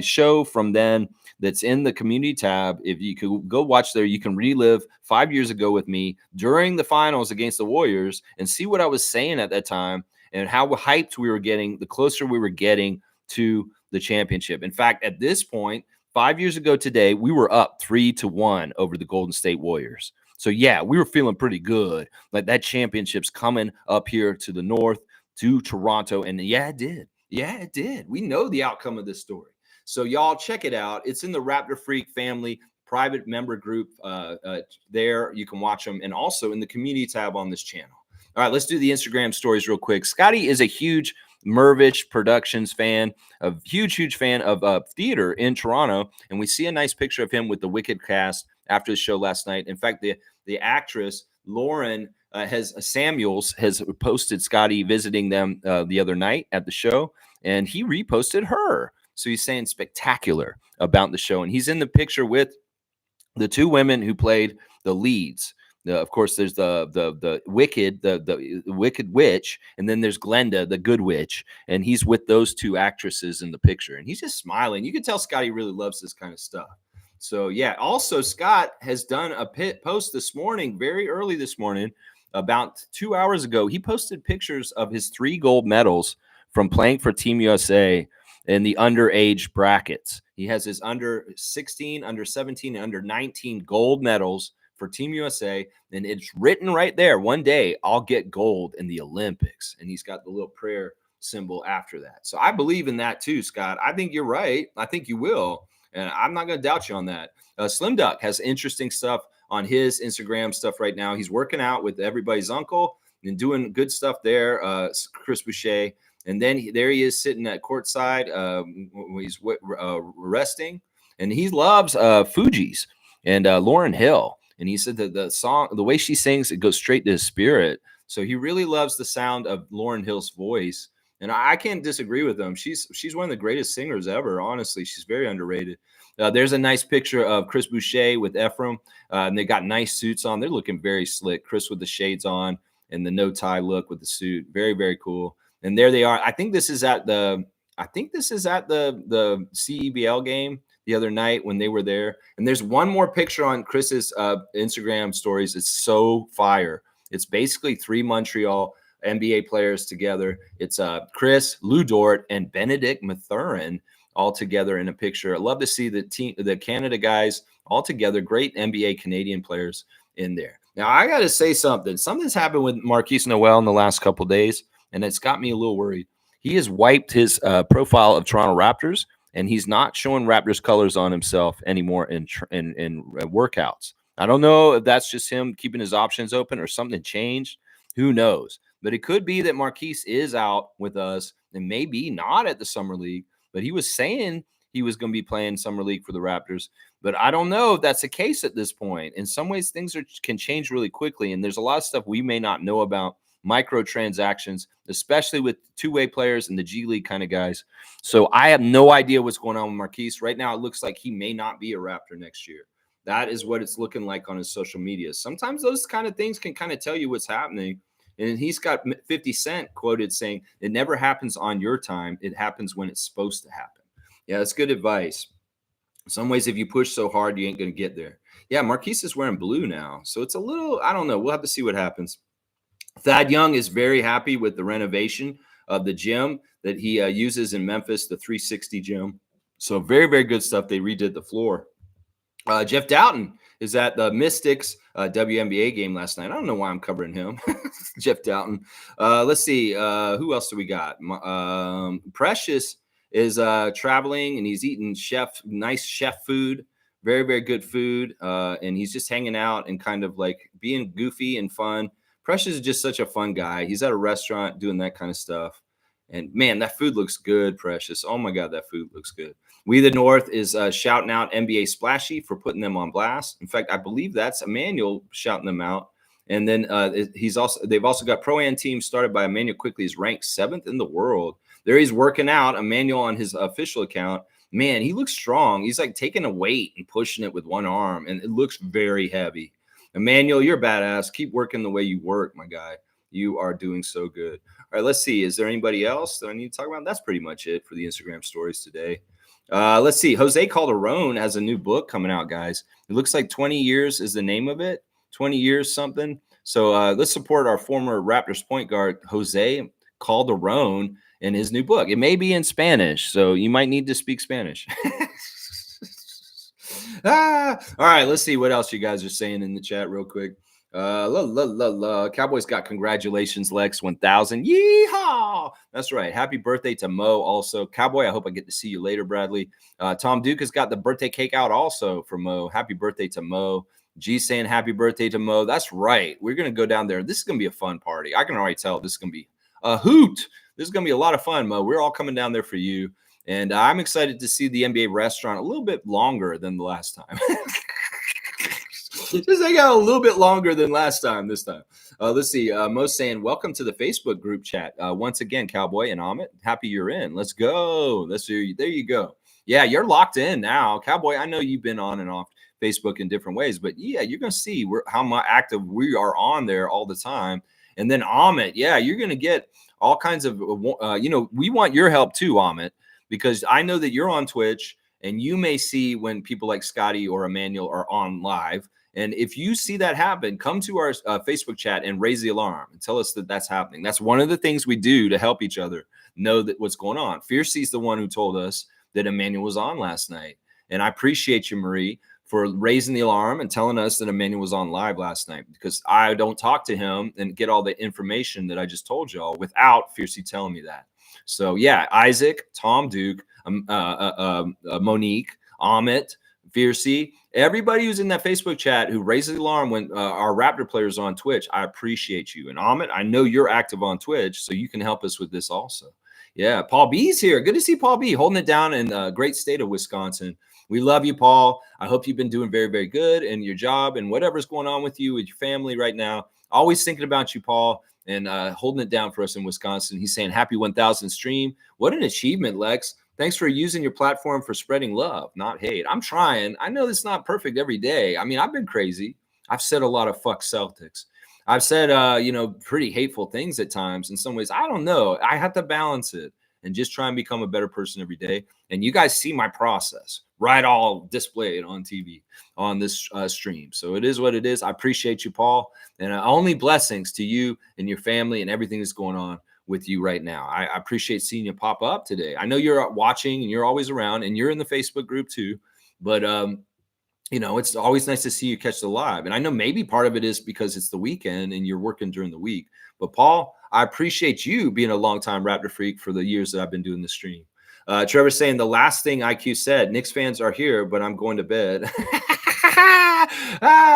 show from then that's in the community tab. If you could go watch there, you can relive 5 years ago with me during the finals against the Warriors and see what I was saying at that time and how hyped we were getting the closer we were getting to the championship. In fact, at this point, 5 years ago today, we were up 3-1 over the Golden State Warriors. So yeah, we were feeling pretty good. Like that championship's coming up here to the north, to Toronto. And yeah, it did. Yeah, it did. We know the outcome of this story. So y'all check it out. It's in the Raptor Freak family private member group there. You can watch them, and also in the community tab on this channel. All right, let's do the Instagram stories real quick. Scotty is a huge Mervish Productions fan, a huge fan of theater in Toronto, and we see a nice picture of him with the Wicked cast after the show last night. In fact, the actress Lauren Samuels has posted Scotty visiting them the other night at the show, and he reposted her. So he's saying spectacular about the show, and he's in the picture with the two women who played the leads. Of course, there's the Wicked, the Wicked Witch, and then there's Glenda, the Good Witch, and he's with those two actresses in the picture, and he's just smiling. You can tell Scotty really loves this kind of stuff. So yeah, also Scott has done a post this morning, very early this morning, about 2 hours ago. He posted pictures of his 3 gold medals from playing for Team USA in the underage brackets. He has his under 16, under 17, and under 19 gold medals for Team USA, and it's written right there, one day I'll get gold in the Olympics. And he's got the little prayer symbol after that. So I believe in that too, Scott. I think you're right. I think you will, and I'm not going to doubt you on that. Slim Duck has interesting stuff on his Instagram stuff right now. He's working out with everybody's uncle and doing good stuff there, Chris Boucher. And then there he is sitting at courtside. He's resting, and he loves Fugees and Lauryn Hill. And he said that the song, the way she sings, it goes straight to his spirit. So he really loves the sound of Lauryn Hill's voice, and I can't disagree with him. She's one of the greatest singers ever. Honestly, she's very underrated. There's a nice picture of Chris Boucher with Ephraim, and they got nice suits on. They're looking very slick. Chris with the shades on and the no tie look with the suit, very cool. And there they are. I think this is at the CEBL game the other night when they were there. And there's one more picture on Chris's Instagram stories. It's so fire. It's basically 3 Montreal NBA players together. It's Chris, Lou Dort, and Benedict Mathurin all together in a picture. I love to see the Canada guys all together. Great NBA Canadian players in there. Now I got to say something. Something's happened with Marquise Noel in the last couple of days, and it's got me a little worried. He has wiped his profile of Toronto Raptors, and he's not showing Raptors colors on himself anymore in workouts. I don't know if that's just him keeping his options open or something changed. Who knows? But it could be that Marquise is out with us and maybe not at the Summer League, but he was saying he was going to be playing Summer League for the Raptors. But I don't know if that's the case at this point. In some ways, things can change really quickly, and there's a lot of stuff we may not know about. Microtransactions, especially with two-way players and the G League kind of guys. So I have no idea what's going on with Marquise. Right now, it looks like he may not be a Raptor next year. That is what it's looking like on his social media. Sometimes those kind of things can kind of tell you what's happening. And he's got 50 Cent quoted saying, "It never happens on your time. It happens when it's supposed to happen." Yeah, that's good advice. In some ways, if you push so hard, you ain't going to get there. Yeah, Marquise is wearing blue now. So it's a little, I don't know. We'll have to see what happens. Thad Young is very happy with the renovation of the gym that he uses in Memphis, the 360 gym. So very good stuff. They redid the floor. Jeff Doughton is at the Mystics WNBA game last night. I don't know why I'm covering him. Jeff Doughton. Let's see. Who else do we got? Precious is traveling, and he's eating nice chef food. Very good food. And he's just hanging out and kind of like being goofy and fun. Precious is just such a fun guy. He's at a restaurant doing that kind of stuff. And, man, that food looks good, Precious. Oh, my God, that food looks good. We the North is shouting out NBA Splashy for putting them on blast. In fact, I believe that's Emmanuel shouting them out. And then they've also got Pro-Am team started by Emmanuel Quickly. He's ranked 7th in the world. There he's working out, Emmanuel on his official account. Man, he looks strong. He's like taking a weight and pushing it with one arm, and it looks very heavy. Emmanuel, you're badass. Keep working the way you work, my guy. You are doing so good. All right, let's see. Is there anybody else that I need to talk about? That's pretty much it for the Instagram stories today. Let's see. Jose Calderon has a new book coming out, guys. It looks like 20 years is the name of it. 20 years something. So let's support our former Raptors point guard, Jose Calderon, in his new book. It may be in Spanish, so you might need to speak Spanish. All right, let's see what else you guys are saying in the chat real quick. Cowboys got congratulations, Lex 1000. Yeehaw! That's right. Happy birthday to Mo also. Cowboy, I hope I get to see you later, Bradley. Tom Duke has got the birthday cake out also for Mo. Happy birthday to Mo. G saying happy birthday to Mo. That's right. We're going to go down there. This is going to be a fun party. I can already tell this is going to be a hoot. This is going to be a lot of fun, Mo. We're all coming down there for you. And I'm excited to see the NBA restaurant a little bit longer than the last time. Just hang out a little bit longer than last time this time. Let's see. Mo's saying, welcome to the Facebook group chat. Once again, Cowboy and Amit, happy you're in. Let's go. There you go. Yeah, you're locked in now. Cowboy, I know you've been on and off Facebook in different ways, but yeah, you're going to see how active we are on there all the time. And then Amit, yeah, you're going to get all kinds of, we want your help too, Amit, because I know that you're on Twitch and you may see when people like Scotty or Emmanuel are on live. And if you see that happen, come to our Facebook chat and raise the alarm and tell us that that's happening. That's one of the things we do to help each other know that what's going on. Fiercey's the one who told us that Emmanuel was on last night. And I appreciate you, Marie, for raising the alarm and telling us that Emmanuel was on live last night, because I don't talk to him and get all the information that I just told y'all without Fiercey telling me that. So, yeah, Isaac, Tom Duke, Monique, Amit, Fiercey, everybody who's in that Facebook chat who raises the alarm when our Raptor players are on Twitch, I appreciate you. And Amit, I know you're active on Twitch, so you can help us with this also. Yeah, Paul B's here. Good to see Paul B holding it down in the great state of Wisconsin. We love you, Paul. I hope you've been doing very, very good in your job and whatever's going on with you, with your family right now. Always thinking about you, Paul, and holding it down for us in Wisconsin. He's saying happy 1000 stream. What an achievement, Lex. Thanks for using your platform for spreading love, not hate. I'm trying. I know it's not perfect every day. I mean, I've been crazy. I've said a lot of fuck Celtics. I've said, pretty hateful things at times. In some ways, I don't know. I have to balance it and just try and become a better person every day. And you guys see my process, right? All displayed on TV on this stream. So it is what it is. I appreciate you, Paul. And only blessings to you and your family and everything that's going on with you right now. I appreciate seeing you pop up today. I know you're watching and you're always around and you're in the Facebook group too, but it's always nice to see you catch the live. And I know maybe part of it is because it's the weekend and you're working during the week, but Paul, I appreciate you being a longtime Raptor freak for the years that I've been doing the stream. Trevor saying the last thing IQ said, Knicks fans are here, but I'm going to bed.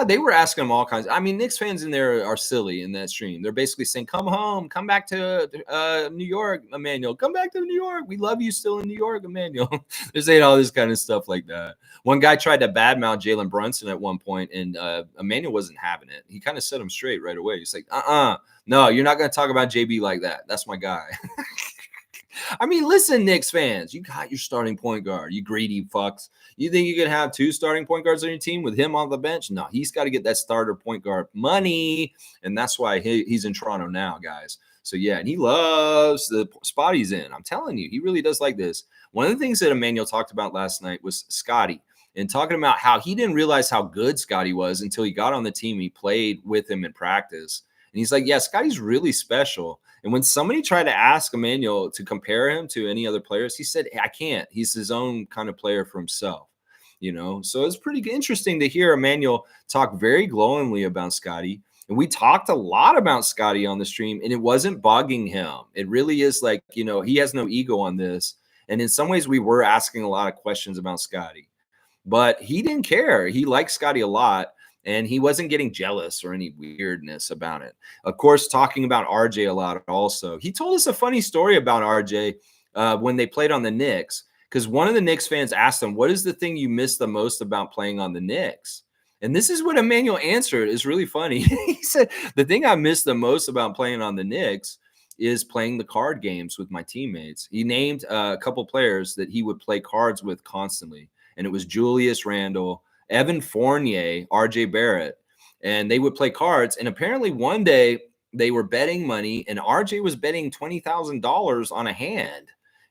They were asking them all kinds. I mean, Knicks fans in there are silly in that stream. They're basically saying, come home, come back to New York, Emmanuel. Come back to New York. We love you still in New York, Emmanuel. They're saying all this kind of stuff like that. One guy tried to badmouth Jalen Brunson at one point, and Emmanuel wasn't having it. He kind of set him straight right away. He's like, no, you're not going to talk about JB like that. That's my guy. I mean, listen, Knicks fans, you got your starting point guard, you greedy fucks. You think you can have two starting point guards on your team with him on the bench? No, he's got to get that starter point guard money, and that's why he's in Toronto now, guys. So, yeah, and he loves the spot he's in. I'm telling you, he really does like this. One of the things that Emmanuel talked about last night was Scotty, and talking about how he didn't realize how good Scotty was until he got on the team. He played with him in practice. And he's like, yeah, Scotty's really special. And when somebody tried to ask Emmanuel to compare him to any other players, he said, I can't. He's his own kind of player for himself, So it's pretty interesting to hear Emmanuel talk very glowingly about Scotty. And we talked a lot about Scotty on the stream, and it wasn't bugging him. It really is like, he has no ego on this. And in some ways, we were asking a lot of questions about Scotty. But he didn't care. He liked Scotty a lot. And he wasn't getting jealous or any weirdness about it. Of course, talking about RJ a lot also. He told us a funny story about RJ when they played on the Knicks, because one of the Knicks fans asked him, what is the thing you miss the most about playing on the Knicks? And this is what Emmanuel answered. It's really funny. He said, the thing I miss the most about playing on the Knicks is playing the card games with my teammates. He named a couple players that he would play cards with constantly. And it was Julius Randle, Evan Fournier, RJ Barrett, and they would play cards. And apparently one day they were betting money, and RJ was betting $20,000 on a hand.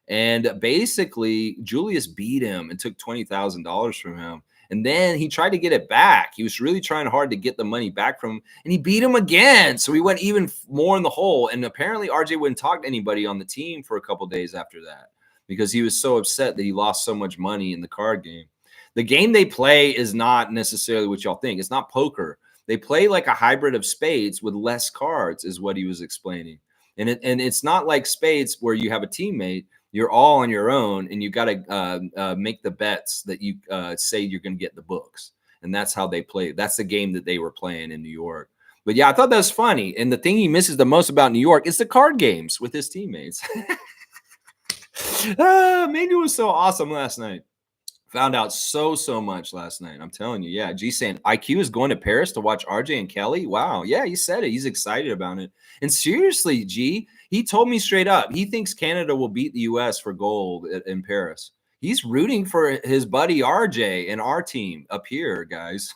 And basically, Julius beat him and took $20,000 from him. And then he tried to get it back. He was really trying hard to get the money back from him, and he beat him again. So he went even more in the hole. And apparently, RJ wouldn't talk to anybody on the team for a couple days after that because he was so upset that he lost so much money in the card game. The game they play is not necessarily what y'all think. It's not poker. They play like a hybrid of spades with less cards, is what he was explaining. And it's not like spades where you have a teammate. You're all on your own, and you got to make the bets that you say you're going to get the books. And that's how they play. That's the game that they were playing in New York. But yeah, I thought that was funny. And the thing he misses the most about New York is the card games with his teammates. Manuel was so awesome last night. Found out so much last night. I'm telling you. Yeah. G saying IQ is going to Paris to watch RJ and Kelly. Wow. Yeah, he said it. He's excited about it. And seriously, G, he told me straight up, he thinks Canada will beat the US for gold in Paris. He's rooting for his buddy RJ and our team up here, guys.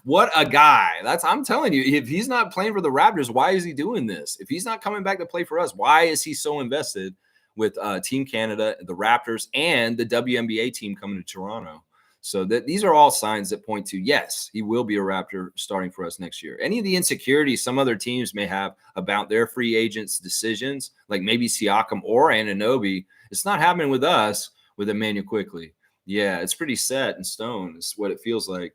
What a guy. I'm telling you, if he's not playing for the Raptors, why is he doing this? If he's not coming back to play for us, why is he so invested with Team Canada, the Raptors, and the WNBA team coming to Toronto? So these are all signs that point to, yes, he will be a Raptor starting for us next year. Any of the insecurities some other teams may have about their free agents' decisions, like maybe Siakam or Anunoby, it's not happening with us with Emmanuel Quickley. Yeah, it's pretty set in stone. It's what it feels like.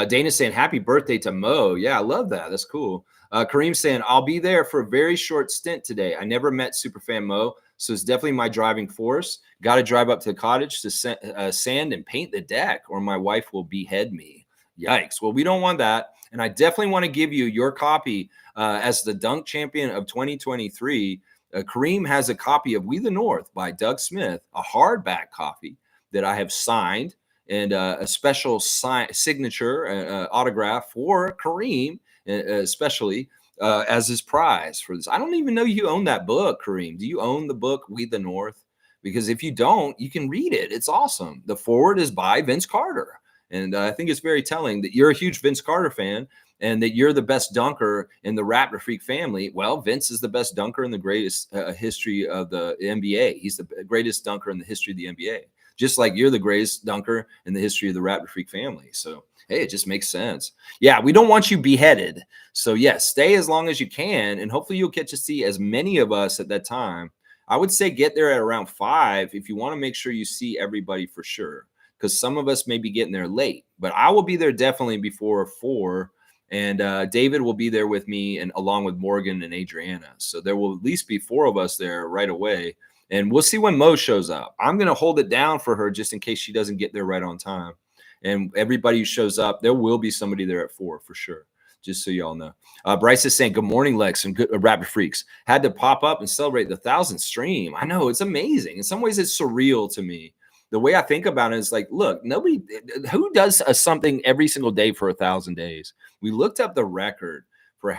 Dana's saying, happy birthday to Mo. Yeah, I love that. That's cool. Kareem saying, I'll be there for a very short stint today. I never met Superfan Mo, so it's definitely my driving force. Got to drive up to the cottage to sand and paint the deck, or my wife will behead me. Yikes. Well, we don't want that. And I definitely want to give you your copy as the dunk champion of 2023. Kareem has a copy of We the North by Doug Smith, a hardback copy that I have signed, and a special signature autograph for Kareem, especially as his prize for this. I don't even know you own that book, Kareem. Do you own the book We the North? Because if you don't, you can read it. It's awesome. The forward is by Vince Carter. And I think it's very telling that you're a huge Vince Carter fan and that you're the best dunker in the Raptor Freak family. Well, Vince is the best dunker in the greatest history of the NBA. He's the greatest dunker in the history of the NBA. Just like you're the greatest dunker in the history of the Raptor Freak family. So, hey, it just makes sense. Yeah, we don't want you beheaded. So, yes, stay as long as you can, and hopefully you'll get to see as many of us at that time. I would say get there at around 5 if you want to make sure you see everybody for sure, because some of us may be getting there late. But I will be there definitely before 4, and David will be there with me, and along with Morgan and Adriana. So there will at least be 4 of us there right away. And we'll see when Mo shows up. I'm going to hold it down for her just in case she doesn't get there right on time. And everybody who shows up, there will be somebody there at 4 for sure, just so y'all know. Bryce is saying, good morning, Lex and good Raptor Freaks. Had to pop up and celebrate the 1,000th stream. I know, it's amazing. In some ways, it's surreal to me. The way I think about it is like, look, nobody who does something every single day for 1,000 days. We looked up the record for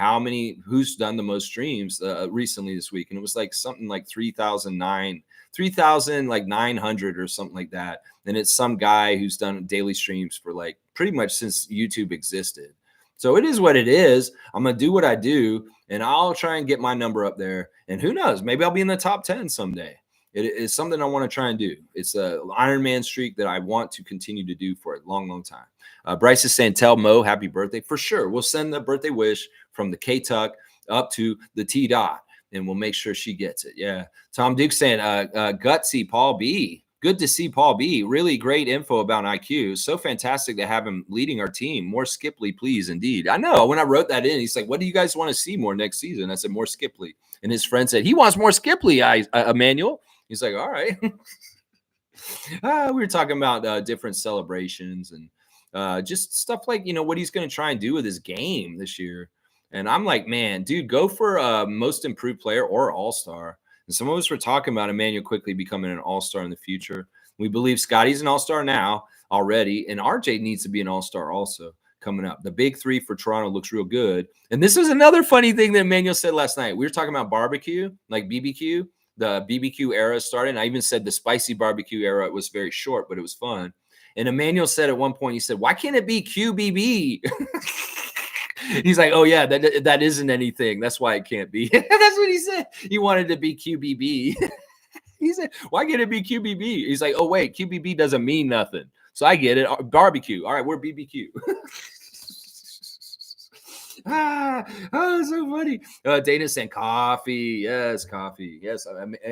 who's done the most streams recently this week. And it was like something like 3,900 or something like that. And it's some guy who's done daily streams for like pretty much since YouTube existed. So it is what it is. I'm going to do what I do, and I'll try and get my number up there. And who knows, maybe I'll be in the top 10 someday. It is something I want to try and do. It's an Iron Man streak that I want to continue to do for a long, long time. Bryce is saying, tell Mo happy birthday. For sure. We'll send the birthday wish from the K-Tuck up to the T-Dot, and we'll make sure she gets it. Yeah. Tom Duke saying, gutsy Paul B. Good to see Paul B. Really great info about IQ. So fantastic to have him leading our team. More Skipley, please. Indeed. I know. When I wrote that in, he's like, what do you guys want to see more next season? I said, more Skipley. And his friend said, he wants more Skipley, Emmanuel. He's like, all right. We were talking about different celebrations and just stuff like, what he's going to try and do with his game this year. And I'm like, man, dude, go for most improved player or all-star. And some of us were talking about Emmanuel Quickley becoming an all-star in the future. We believe Scotty's an all-star now already, and RJ needs to be an all-star also coming up. The big 3 for Toronto looks real good. And this was another funny thing that Emmanuel said last night. We were talking about barbecue, like BBQ. The BBQ era started. And I even said the spicy barbecue era was very short, but it was fun. And Emmanuel said at one point, he said, why can't it be QBB? He's like, oh yeah, that isn't anything. That's why it can't be. That's what he said. He wanted to be QBB. He said, why can't it be QBB? He's like, oh wait, QBB doesn't mean nothing. So I get it. Barbecue. All right, we're BBQ. Oh, so funny. Dana saying coffee. Yes, coffee. Yes,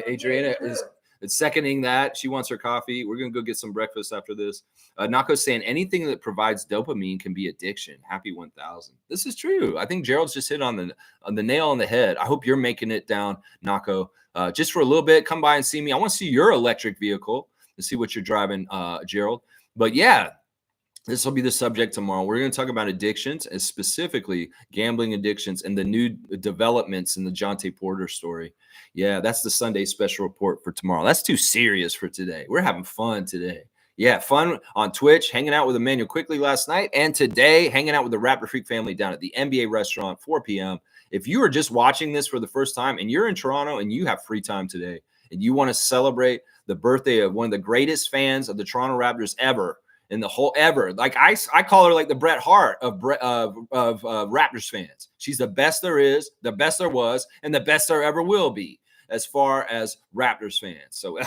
Adriana is seconding that. She wants her coffee. We're gonna go get some breakfast after this. Nako's saying anything that provides dopamine can be addiction. Happy 1000. This is true. I think Gerald's just hit on the nail on the head. I hope you're making it down, Nako. Just for a little bit, come by and see me. I want to see your electric vehicle to see what you're driving, Gerald. But yeah, this will be the subject tomorrow. We're going to talk about addictions, and specifically gambling addictions and the new developments in the Jonte Porter story. Yeah, that's the Sunday special report for tomorrow. That's too serious for today. We're having fun today. Yeah, fun on Twitch, hanging out with Emmanuel Quickly last night, and today hanging out with the Raptor Freak family down at the NBA restaurant, 4 p.m. If you are just watching this for the first time and you're in Toronto and you have free time today and you want to celebrate the birthday of one of the greatest fans of the Toronto Raptors ever, in the whole ever. Like I call her like the Bret Hart of Raptors fans. She's the best there is, the best there was, and the best there ever will be as far as Raptors fans. So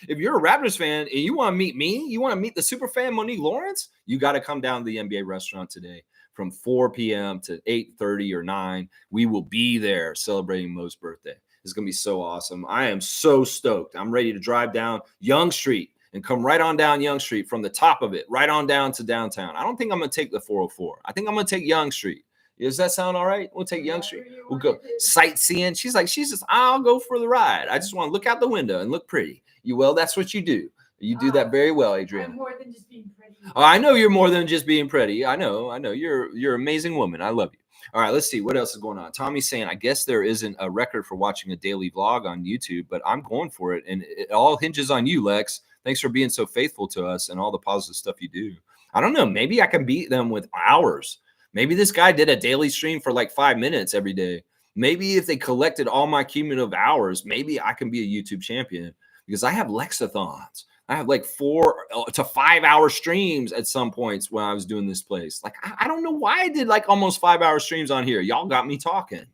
if you're a Raptors fan and you want to meet me, you want to meet the super fan Monique Lawrence, you got to come down to the NBA restaurant today from 4 p.m. to 8:30 or 9. We will be there celebrating Mo's birthday. It's going to be so awesome. I am so stoked. I'm ready to drive down Yonge Street and come right on down Yonge Street from the top of it, right on down to downtown. I don't think I'm going to take the 404. I think I'm going to take Yonge Street. Does that sound all right? We'll take Yonge Street. We'll go sightseeing. She's just, I'll go for the ride. I just want to look out the window and look pretty. That's what you do. You do that very well, Adriana. I'm more than just being pretty. Oh, I know you're more than just being pretty. I know. You're an amazing woman. I love you. All right, let's see what else is going on. Tommy's saying, I guess there isn't a record for watching a daily vlog on YouTube, but I'm going for it. And it all hinges on you, Lex. Thanks for being so faithful to us and all the positive stuff you do. I don't know. Maybe I can beat them with hours. Maybe this guy did a daily stream for like 5 minutes every day. Maybe if they collected all my cumulative hours, maybe I can be a YouTube champion because I have Lexathons. I have like 4 to 5 hour streams at some points when I was doing this place. Like, I don't know why I did like almost 5 hour streams on here. Y'all got me talking.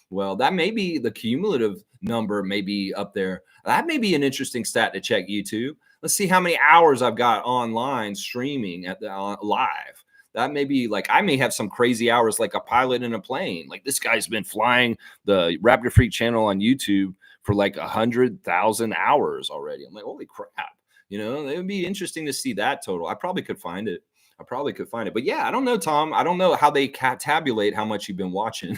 Well, that may be the cumulative number may be up there. That may be an interesting stat to check YouTube. Let's see how many hours I've got online streaming at the live. That may be like, I may have some crazy hours like a pilot in a plane. Like this guy's been flying the Raptor Freak channel on YouTube for like 100,000 hours already. I'm like, holy crap. It would be interesting to see that total. I probably could find it. But yeah, I don't know, Tom. I don't know how they tabulate how much you've been watching.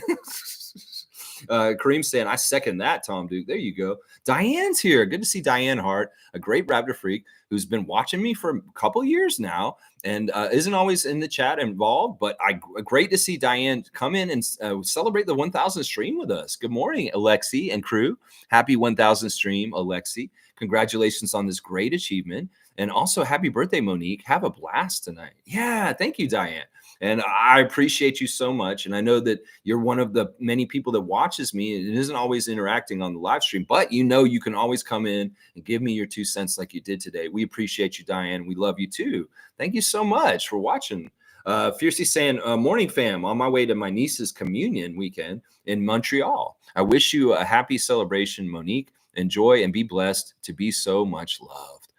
Kareem saying, I second that, Tom Duke. There you go. Diane's here. Good to see Diane Hart, a great Raptor freak who's been watching me for a couple years now and isn't always in the chat involved. But great to see Diane come in and celebrate the 1,000 stream with us. Good morning, Alexi and crew. Happy 1,000 stream, Alexi. Congratulations on this great achievement. And also happy birthday, Monique. Have a blast tonight. Yeah, thank you, Diane. And I appreciate you so much. And I know that you're one of the many people that watches me and isn't always interacting on the live stream, but you can always come in and give me your 2 cents like you did today. We appreciate you, Diane. We love you too. Thank you so much for watching. Fiercey saying, morning fam, on my way to my niece's communion weekend in Montreal. I wish you a happy celebration, Monique. Enjoy and be blessed to be so much loved.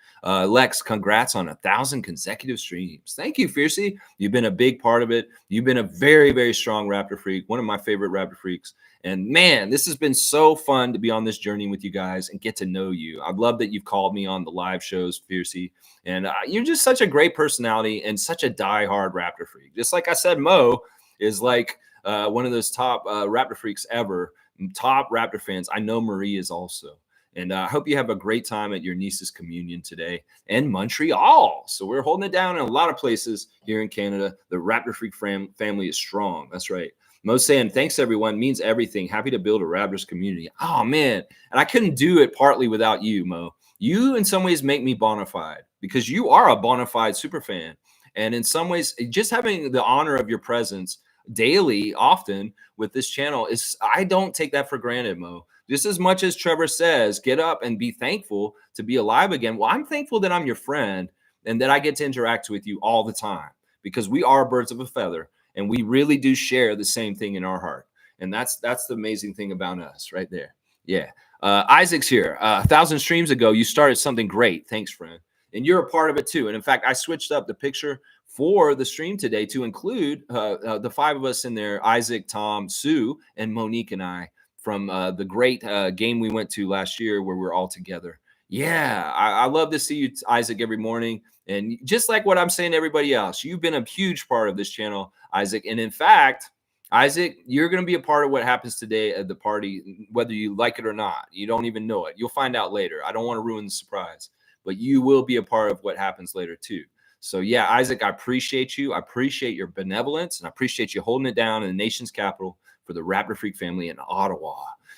Lex, congrats on 1,000 consecutive streams. Thank you, Fiercey. You've been a big part of it. You've been a very, very strong Raptor freak, one of my favorite Raptor freaks. And man, this has been so fun to be on this journey with you guys and get to know you. I love that you've called me on the live shows, Fiercey. And you're just such a great personality and such a diehard Raptor freak. Just like I said, Mo is like one of those top Raptor freaks ever, top Raptor fans. I know Marie is also. And I hope you have a great time at your niece's communion today in Montreal. So we're holding it down in a lot of places here in Canada. The Raptor Freak family is strong. That's right. Mo saying, thanks, everyone. Means everything. Happy to build a Raptors community. Oh, man. And I couldn't do it partly without you, Mo. You, in some ways, make me bona fide because you are a bona fide super fan. And in some ways, just having the honor of your presence daily, often with this channel I don't take that for granted, Mo. Just as much as Trevor says, get up and be thankful to be alive again. Well, I'm thankful that I'm your friend and that I get to interact with you all the time because we are birds of a feather. And we really do share the same thing in our heart. And that's the amazing thing about us right there. Yeah. Isaac's here. 1,000 streams ago, you started something great. Thanks, friend. And you're a part of it too. And in fact, I switched up the picture for the stream today to include the 5 of us in there: Isaac, Tom, Sue, and Monique and I from the great game we went to last year where we're all together. Yeah, I love to see you, Isaac, every morning. And just like what I'm saying to everybody else, you've been a huge part of this channel, Isaac. And in fact, Isaac, you're going to be a part of what happens today at the party, whether you like it or not. You don't even know it. You'll find out later. I don't want to ruin the surprise, but you will be a part of what happens later too. So yeah, Isaac, I appreciate you. I appreciate your benevolence, and I appreciate you holding it down in the nation's capital for the Raptor Freak family in Ottawa.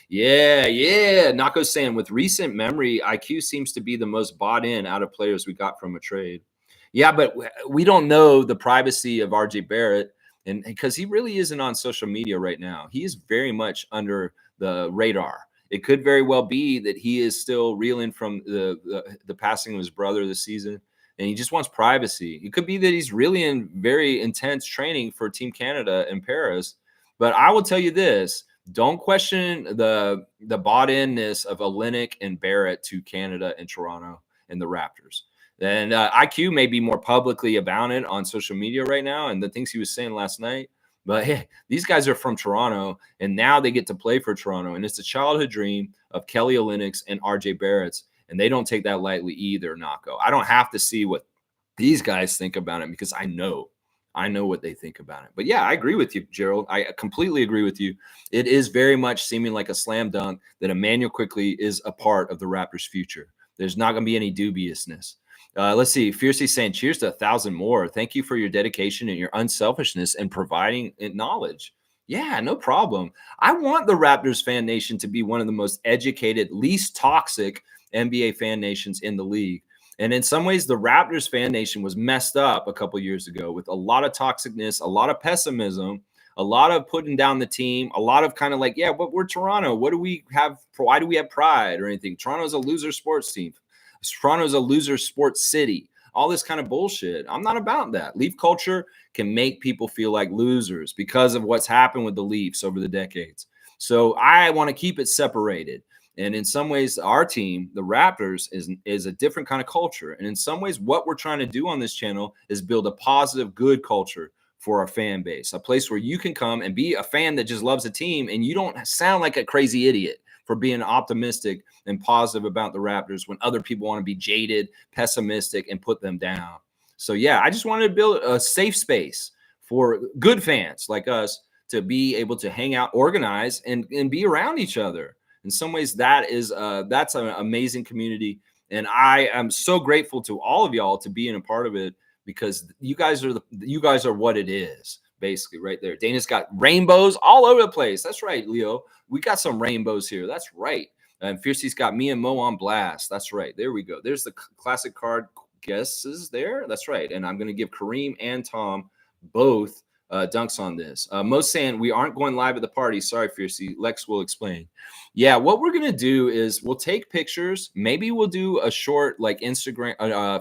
Yeah. Nako's saying, with recent memory, IQ seems to be the most bought in out of players we got from a trade. Yeah, but we don't know the privacy of RJ Barrett. And because he really isn't on social media right now, he is very much under the radar. It could very well be that he is still reeling from the passing of his brother this season, and he just wants privacy. It could be that he's really in very intense training for Team Canada in Paris. But I will tell you this: don't question the bought-in-ness of Olynyk and Barrett to Canada and Toronto and the Raptors. And IQ may be more publicly about it on social media right now and the things he was saying last night. But hey, these guys are from Toronto, and now they get to play for Toronto. And it's a childhood dream of Kelly Olynyk's and RJ Barrett's, and they don't take that lightly either, Nako. I don't have to see what these guys think about it because I know what they think about it. But yeah, I agree with you, Gerald. I completely agree with you. It is very much seeming like a slam dunk that Emmanuel Quickley is a part of the Raptors' future. There's not going to be any dubiousness. Let's see. Fiercely saying, cheers to 1,000 more. Thank you for your dedication and your unselfishness and providing knowledge. Yeah, no problem. I want the Raptors fan nation to be one of the most educated, least toxic NBA fan nations in the league. And in some ways, the Raptors fan nation was messed up a couple years ago with a lot of toxicness, a lot of pessimism, a lot of putting down the team, a lot of kind of like, yeah, but we're Toronto. What do we have? Why do we have pride or anything? Toronto's a loser sports team. Toronto's a loser sports city. All this kind of bullshit. I'm not about that. Leaf culture can make people feel like losers because of what's happened with the Leafs over the decades. So I want to keep it separated. And in some ways, our team, the Raptors, is a different kind of culture. And in some ways, what we're trying to do on this channel is build a positive, good culture for our fan base, a place where you can come and be a fan that just loves a team and you don't sound like a crazy idiot for being optimistic and positive about the Raptors when other people want to be jaded, pessimistic, and put them down. So yeah, I just wanted to build a safe space for good fans like us to be able to hang out, organize, and be around each other. In some ways, that's an amazing community. And I am so grateful to all of y'all to being a part of it, because you guys are what it is, basically, right there. Dana's got rainbows all over the place. That's right, Leo. We got some rainbows here. That's right. And Fiercey's got me and Mo on blast. That's right. There we go. There's the classic card guesses there. That's right. And I'm going to give Kareem and Tom both dunks on this. Mo's saying we aren't going live at the party. Sorry, Fiercey. Lex will explain. Yeah, what we're going to do is we'll take pictures. Maybe we'll do a short like Instagram,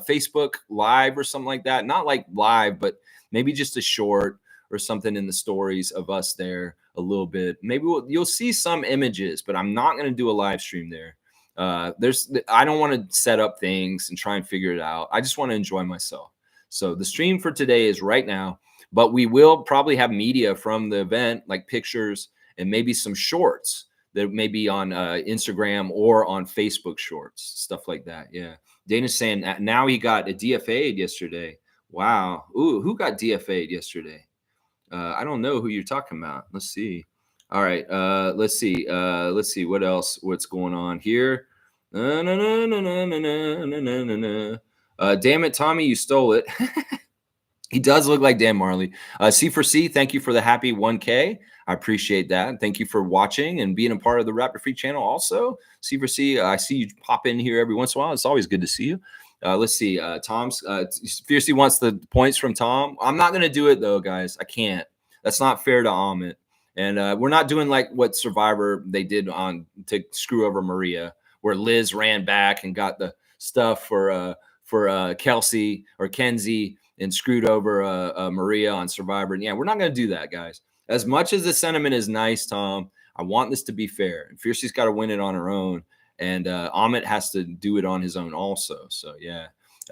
Facebook live or something like that. Not like live, but maybe just a short or something in the stories of us there a little bit. Maybe you'll see some images, but I'm not going to do a live stream there. I don't want to set up things and try and figure it out. I just want to enjoy myself. So the stream for today is right now, but we will probably have media from the event, like pictures and maybe some shorts that may be on Instagram or on Facebook shorts, stuff like that. Yeah. Dana's saying now he got a DFA'd yesterday. Wow. Ooh, who got DFA'd yesterday? I don't know who you're talking about. Let's see. All right. Let's see. Let's see what else. What's going on here? Damn it, Tommy, you stole it. He does look like Dan Marley. C4C, thank you for the happy 1K. I appreciate that. Thank you for watching and being a part of the Raptor Freak channel also. C4C, I see you pop in here every once in a while. It's always good to see you. Let's see. Tom's Fiercely wants the points from Tom. I'm not going to do it, though, guys. I can't. That's not fair to Amit. And we're not doing like what Survivor they did on to screw over Maria, where Liz ran back and got the stuff for for Kelsey or Kenzie and screwed over Maria on Survivor. And yeah, we're not going to do that, guys. As much as the sentiment is nice, Tom, I want this to be fair. And Fiercey's got to win it on her own. And Amit has to do it on his own also. So, yeah.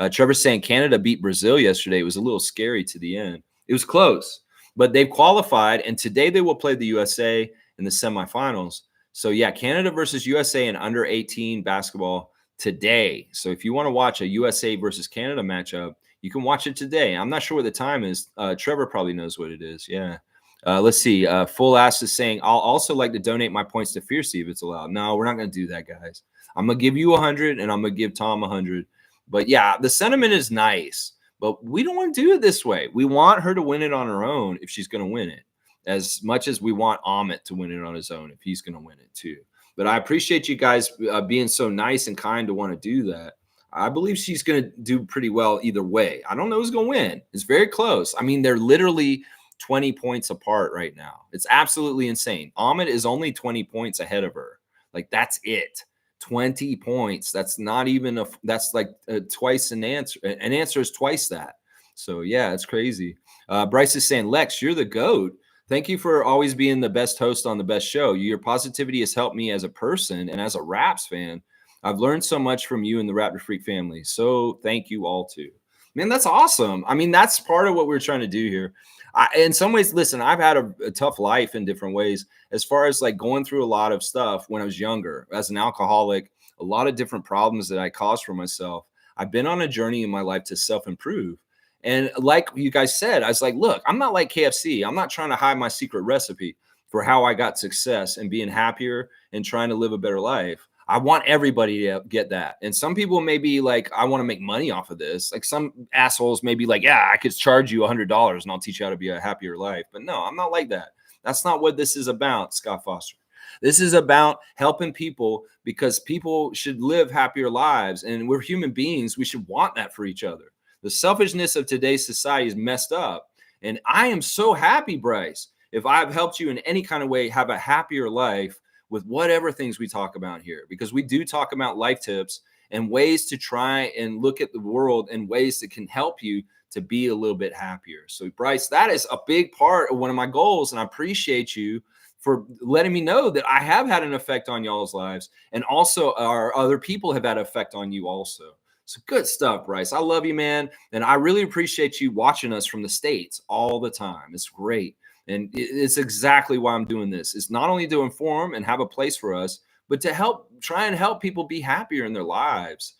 Trevor's saying Canada beat Brazil yesterday. It was a little scary to the end. It was close, but they've qualified. And today they will play the USA in the semifinals. So, yeah, Canada versus USA in under 18 basketball today. So if you want to watch a USA versus Canada matchup, you can watch it today. I'm not sure what the time is. Trevor probably knows what it is. Yeah. Let's see. Full Ass is saying, I'll also like to donate my points to Fiercey if it's allowed. No, we're not going to do that, guys. I'm going to give you 100 and I'm going to give Tom 100. But yeah, the sentiment is nice, but we don't want to do it this way. We want her to win it on her own if she's going to win it, as much as we want Amit to win it on his own if he's going to win it too. But I appreciate you guys being so nice and kind to want to do that. I believe she's going to do pretty well either way. I don't know who's going to win. It's very close. I mean, they're literally 20 points apart right now. It's absolutely insane. Amit is only 20 points ahead of her. Like, that's it. 20 points. That's not even that's like twice an answer. An answer is twice that. So, yeah, it's crazy. Bryce is saying, Lex, you're the GOAT. Thank you for always being the best host on the best show. Your positivity has helped me as a person and as a Raps fan. I've learned so much from you and the Raptor Freak family. So thank you all too. Man, that's awesome. I mean, that's part of what we're trying to do here. In some ways, listen, I've had a tough life in different ways as far as like going through a lot of stuff when I was younger. As an alcoholic, a lot of different problems that I caused for myself. I've been on a journey in my life to self-improve. And like you guys said, I was like, look, I'm not like KFC. I'm not trying to hide my secret recipe for how I got success and being happier and trying to live a better life. I want everybody to get that. And some people may be like, I want to make money off of this. Like some assholes may be like, yeah, I could charge you $100 and I'll teach you how to be a happier life. But no, I'm not like that. That's not what this is about, Scott Foster. This is about helping people because people should live happier lives. And we're human beings. We should want that for each other. The selfishness of today's society is messed up. And I am so happy, Bryce, if I've helped you in any kind of way have a happier life with whatever things we talk about here, because we do talk about life tips and ways to try and look at the world in ways that can help you to be a little bit happier. So, Bryce, that is a big part of one of my goals. And I appreciate you for letting me know that I have had an effect on y'all's lives. And also our other people have had an effect on you also. So good stuff, Bryce. I love you, man. And I really appreciate you watching us from the States all the time. It's great. And it's exactly why I'm doing this. It's not only to inform and have a place for us, but to try and help people be happier in their lives.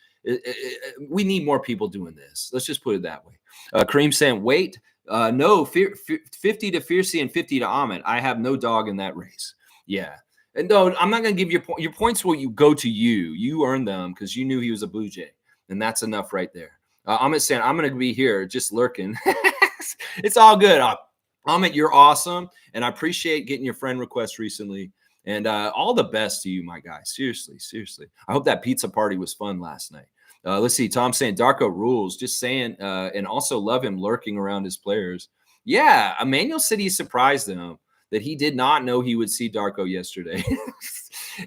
We need more people doing this. Let's just put it that way. Kareem saying, wait, no, 50 to Fiercey and 50 to Amit. I have no dog in that race. Yeah. And no, I'm not going to give you your points will you go to you. You earned them because you knew he was a Blue Jay. And that's enough right there. Amit saying, I'm going to be here just lurking. It's all good. Amit, you're awesome. And I appreciate getting your friend request recently. And all the best to you, my guy. Seriously, seriously. I hope that pizza party was fun last night. Let's see. Tom saying Darko rules. Just saying. And also love him lurking around his players. Yeah. Emmanuel said he surprised him that he did not know he would see Darko yesterday.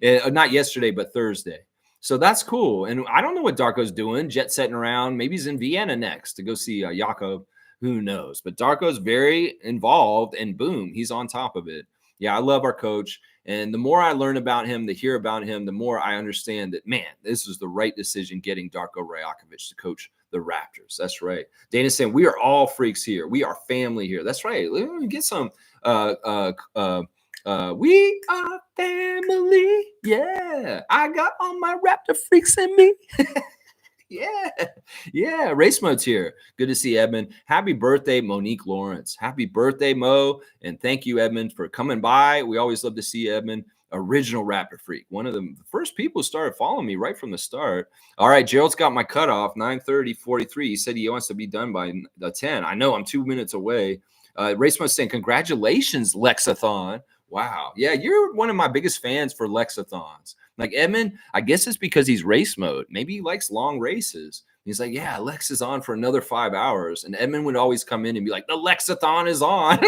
Not yesterday, but Thursday. So that's cool. And I don't know what Darko's doing, jet setting around. Maybe he's in Vienna next to go see Jakob. Who knows? But Darko's very involved, and boom, he's on top of it. Yeah, I love our coach. And the more I learn about him, to hear about him, the more I understand that, man, this is the right decision getting Darko Rajakovic to coach the Raptors. That's right. Dana's saying, we are all freaks here. We are family here. That's right. Let me get some we are family. Yeah. I got all my Raptor freaks in me. Yeah. Race mode's here. Good to see Edmund. Happy birthday, Monique Lawrence. Happy birthday, Mo. And thank you, Edmund, for coming by. We always love to see Edmund. Original Raptor Freak. One of the first people who started following me right from the start. All right, Gerald's got my cutoff, 9:30:43. He said he wants to be done by the 10. I know I'm 2 minutes away. Race mode's saying, congratulations, Lexathon. Wow. Yeah, you're one of my biggest fans for Lexathons. Like Edmund, I guess it's because he's race mode. Maybe he likes long races. He's like, yeah, Lex is on for another 5 hours. And Edmund would always come in and be like, the Lexathon is on.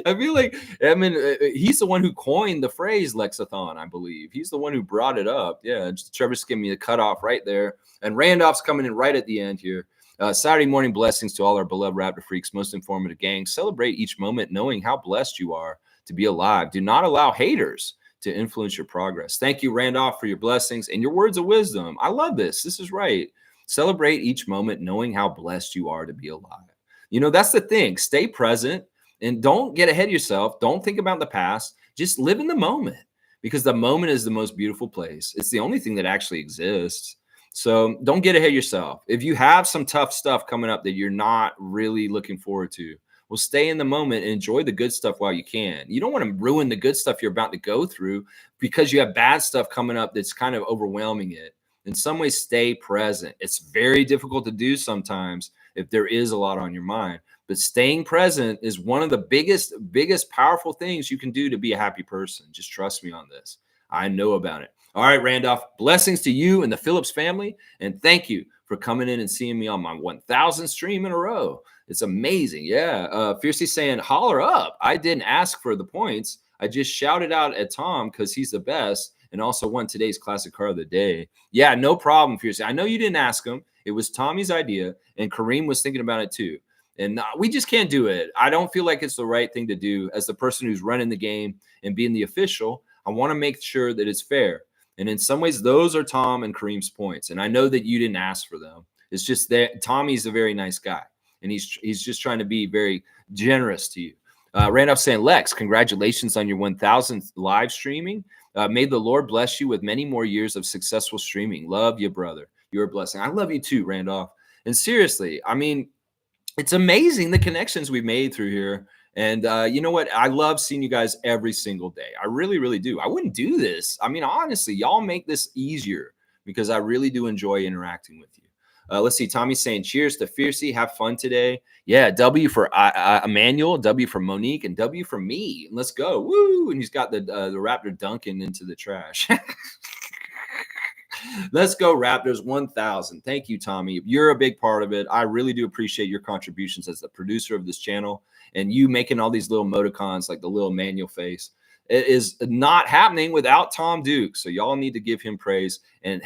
I feel like, I mean, he's the one who coined the phrase Lexathon, I believe. He's the one who brought it up. Yeah, Trevor's giving me a cutoff right there. And Randolph's coming in right at the end here. Saturday morning blessings to all our beloved Raptor Freaks, most informative gang. Celebrate each moment knowing how blessed you are to be alive. Do not allow haters to influence your progress. Thank you, Randolph, for your blessings and your words of wisdom. I love this. This is right. Celebrate each moment knowing how blessed you are to be alive. You know, that's the thing. Stay present and don't get ahead of yourself. Don't think about the past. Just live in the moment, because the moment is the most beautiful place. It's the only thing that actually exists. So don't get ahead of yourself. If you have some tough stuff coming up that you're not really looking forward to, well, stay in the moment and enjoy the good stuff while you can. You don't want to ruin the good stuff you're about to go through because you have bad stuff coming up that's kind of overwhelming it. In some ways, stay present. It's very difficult to do sometimes if there is a lot on your mind. But staying present is one of the biggest powerful things you can do to be a happy person. Just trust me on this. I know about it. All right, Randolph, blessings to you and the Phillips family. And thank you for coming in and seeing me on my 1,000th stream in a row. It's amazing. Yeah. Fiercely saying, holler up. I didn't ask for the points. I just shouted out at Tom because he's the best and also won today's classic car of the day. Yeah, no problem, Fiercely. I know you didn't ask him. It was Tommy's idea, and Kareem was thinking about it too. And we just can't do it. I don't feel like it's the right thing to do. As the person who's running the game and being the official, I want to make sure that it's fair. And in some ways, those are Tom and Kareem's points. And I know that you didn't ask for them. It's just that Tommy's a very nice guy, and he's just trying to be very generous to you. Randolph saying, Lex, congratulations on your 1,000th live streaming. May the Lord bless you with many more years of successful streaming. Love you, brother. You're a blessing. I love you too, Randolph. And seriously, I mean, it's amazing the connections we've made through here. And you know what? I love seeing you guys every single day. I really, really do. I wouldn't do this. I mean, honestly, y'all make this easier because I really do enjoy interacting with you. Let's see. Tommy's saying, cheers to Fiercey. Have fun today. Yeah. W for Emmanuel, W for Monique, and W for me. Let's go. Woo. And he's got the Raptor dunking into the trash. Let's go, Raptors 1,000. Thank you, Tommy. You're a big part of it. I really do appreciate your contributions as the producer of this channel and you making all these little emoticons like the little manual face. It is not happening without Tom Duke. So y'all need to give him praise and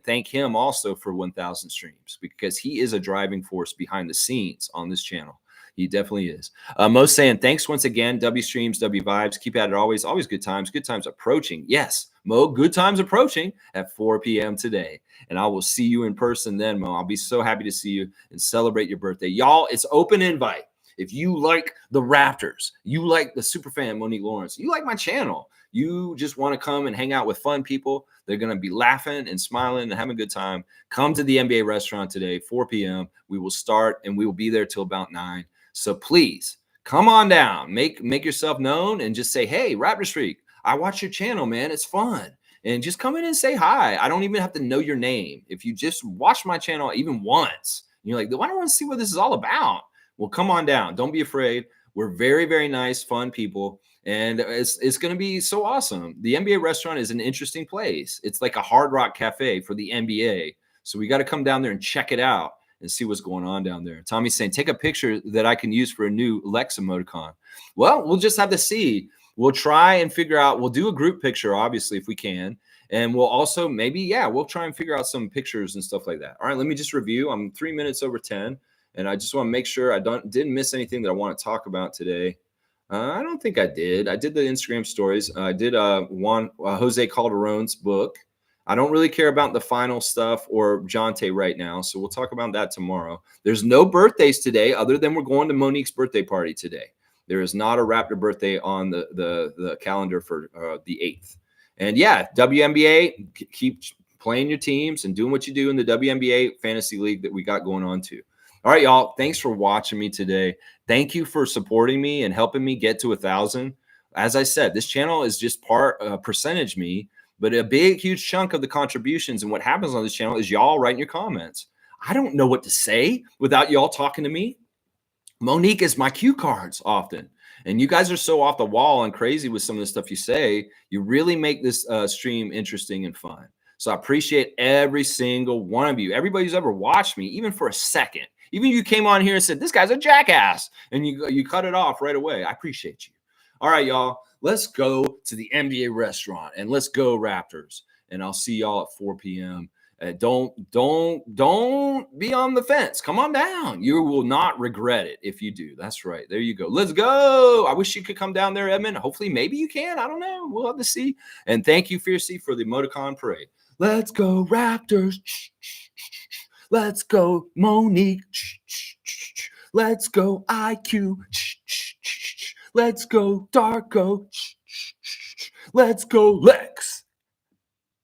thank him also for 1,000 streams because he is a driving force behind the scenes on this channel. He definitely is. Most saying, thanks once again. W streams, W vibes. Keep at it always. Always good times. Good times approaching. Yes, Mo, good times approaching at 4 p.m. today. And I will see you in person then, Mo. I'll be so happy to see you and celebrate your birthday. Y'all, it's open invite. If you like the Raptors, you like the superfan Monique Lawrence, you like my channel, you just want to come and hang out with fun people, they're going to be laughing and smiling and having a good time, come to the NBA restaurant today, 4 p.m. We will start and we will be there till about 9. So please come on down, make yourself known and just say, hey, Raptors Freak, I watch your channel, man. It's fun. And just come in and say hi. I don't even have to know your name. If you just watch my channel even once, you're like, well, I don't want to see what this is all about. Well, come on down. Don't be afraid. We're very, very nice, fun people. And it's going to be so awesome. The NBA restaurant is an interesting place. It's like a Hard Rock Cafe for the NBA. So we got to come down there and check it out and see what's going on down there. Tommy's saying, take a picture that I can use for a new Lex emoticon. Well, we'll just have to see. We'll try and figure out. We'll do a group picture, obviously, if we can. And we'll also maybe, yeah, we'll try and figure out some pictures and stuff like that. All right, let me just review. I'm 3 minutes over 10. And I just want to make sure I didn't miss anything that I want to talk about today. I don't think I did. I did the Instagram stories. I did Jose Calderon's book. I don't really care about the final stuff or Jonte right now. So we'll talk about that tomorrow. There's no birthdays today other than we're going to Monique's birthday party today. There is not a Raptor birthday on the calendar for the 8th. And yeah, WNBA, keep playing your teams and doing what you do in the WNBA fantasy league that we got going on too. All right, y'all. Thanks for watching me today. Thank you for supporting me and helping me get to 1,000. As I said, this channel is just percentage me, but a big, huge chunk of the contributions and what happens on this channel is y'all writing your comments. I don't know what to say without y'all talking to me. Monique is my cue cards often. And you guys are so off the wall and crazy with some of the stuff you say. You really make this stream interesting and fun. So I appreciate every single one of you. Everybody who's ever watched me, even for a second. Even you came on here and said, this guy's a jackass. And you cut it off right away. I appreciate you. All right, y'all. Let's go to the NBA restaurant and let's go Raptors. And I'll see y'all at 4 p.m. Don't be on the fence. Come on down. You will not regret it if you do. That's right. There you go. Let's go. I wish you could come down there, Edmund. Hopefully, maybe you can. I don't know. We'll have to see. And thank you, Fiercey, for the emoticon parade. Let's go, Raptors. Let's go, Monique. Let's go, IQ. Let's go, Darko. Let's go, Lex.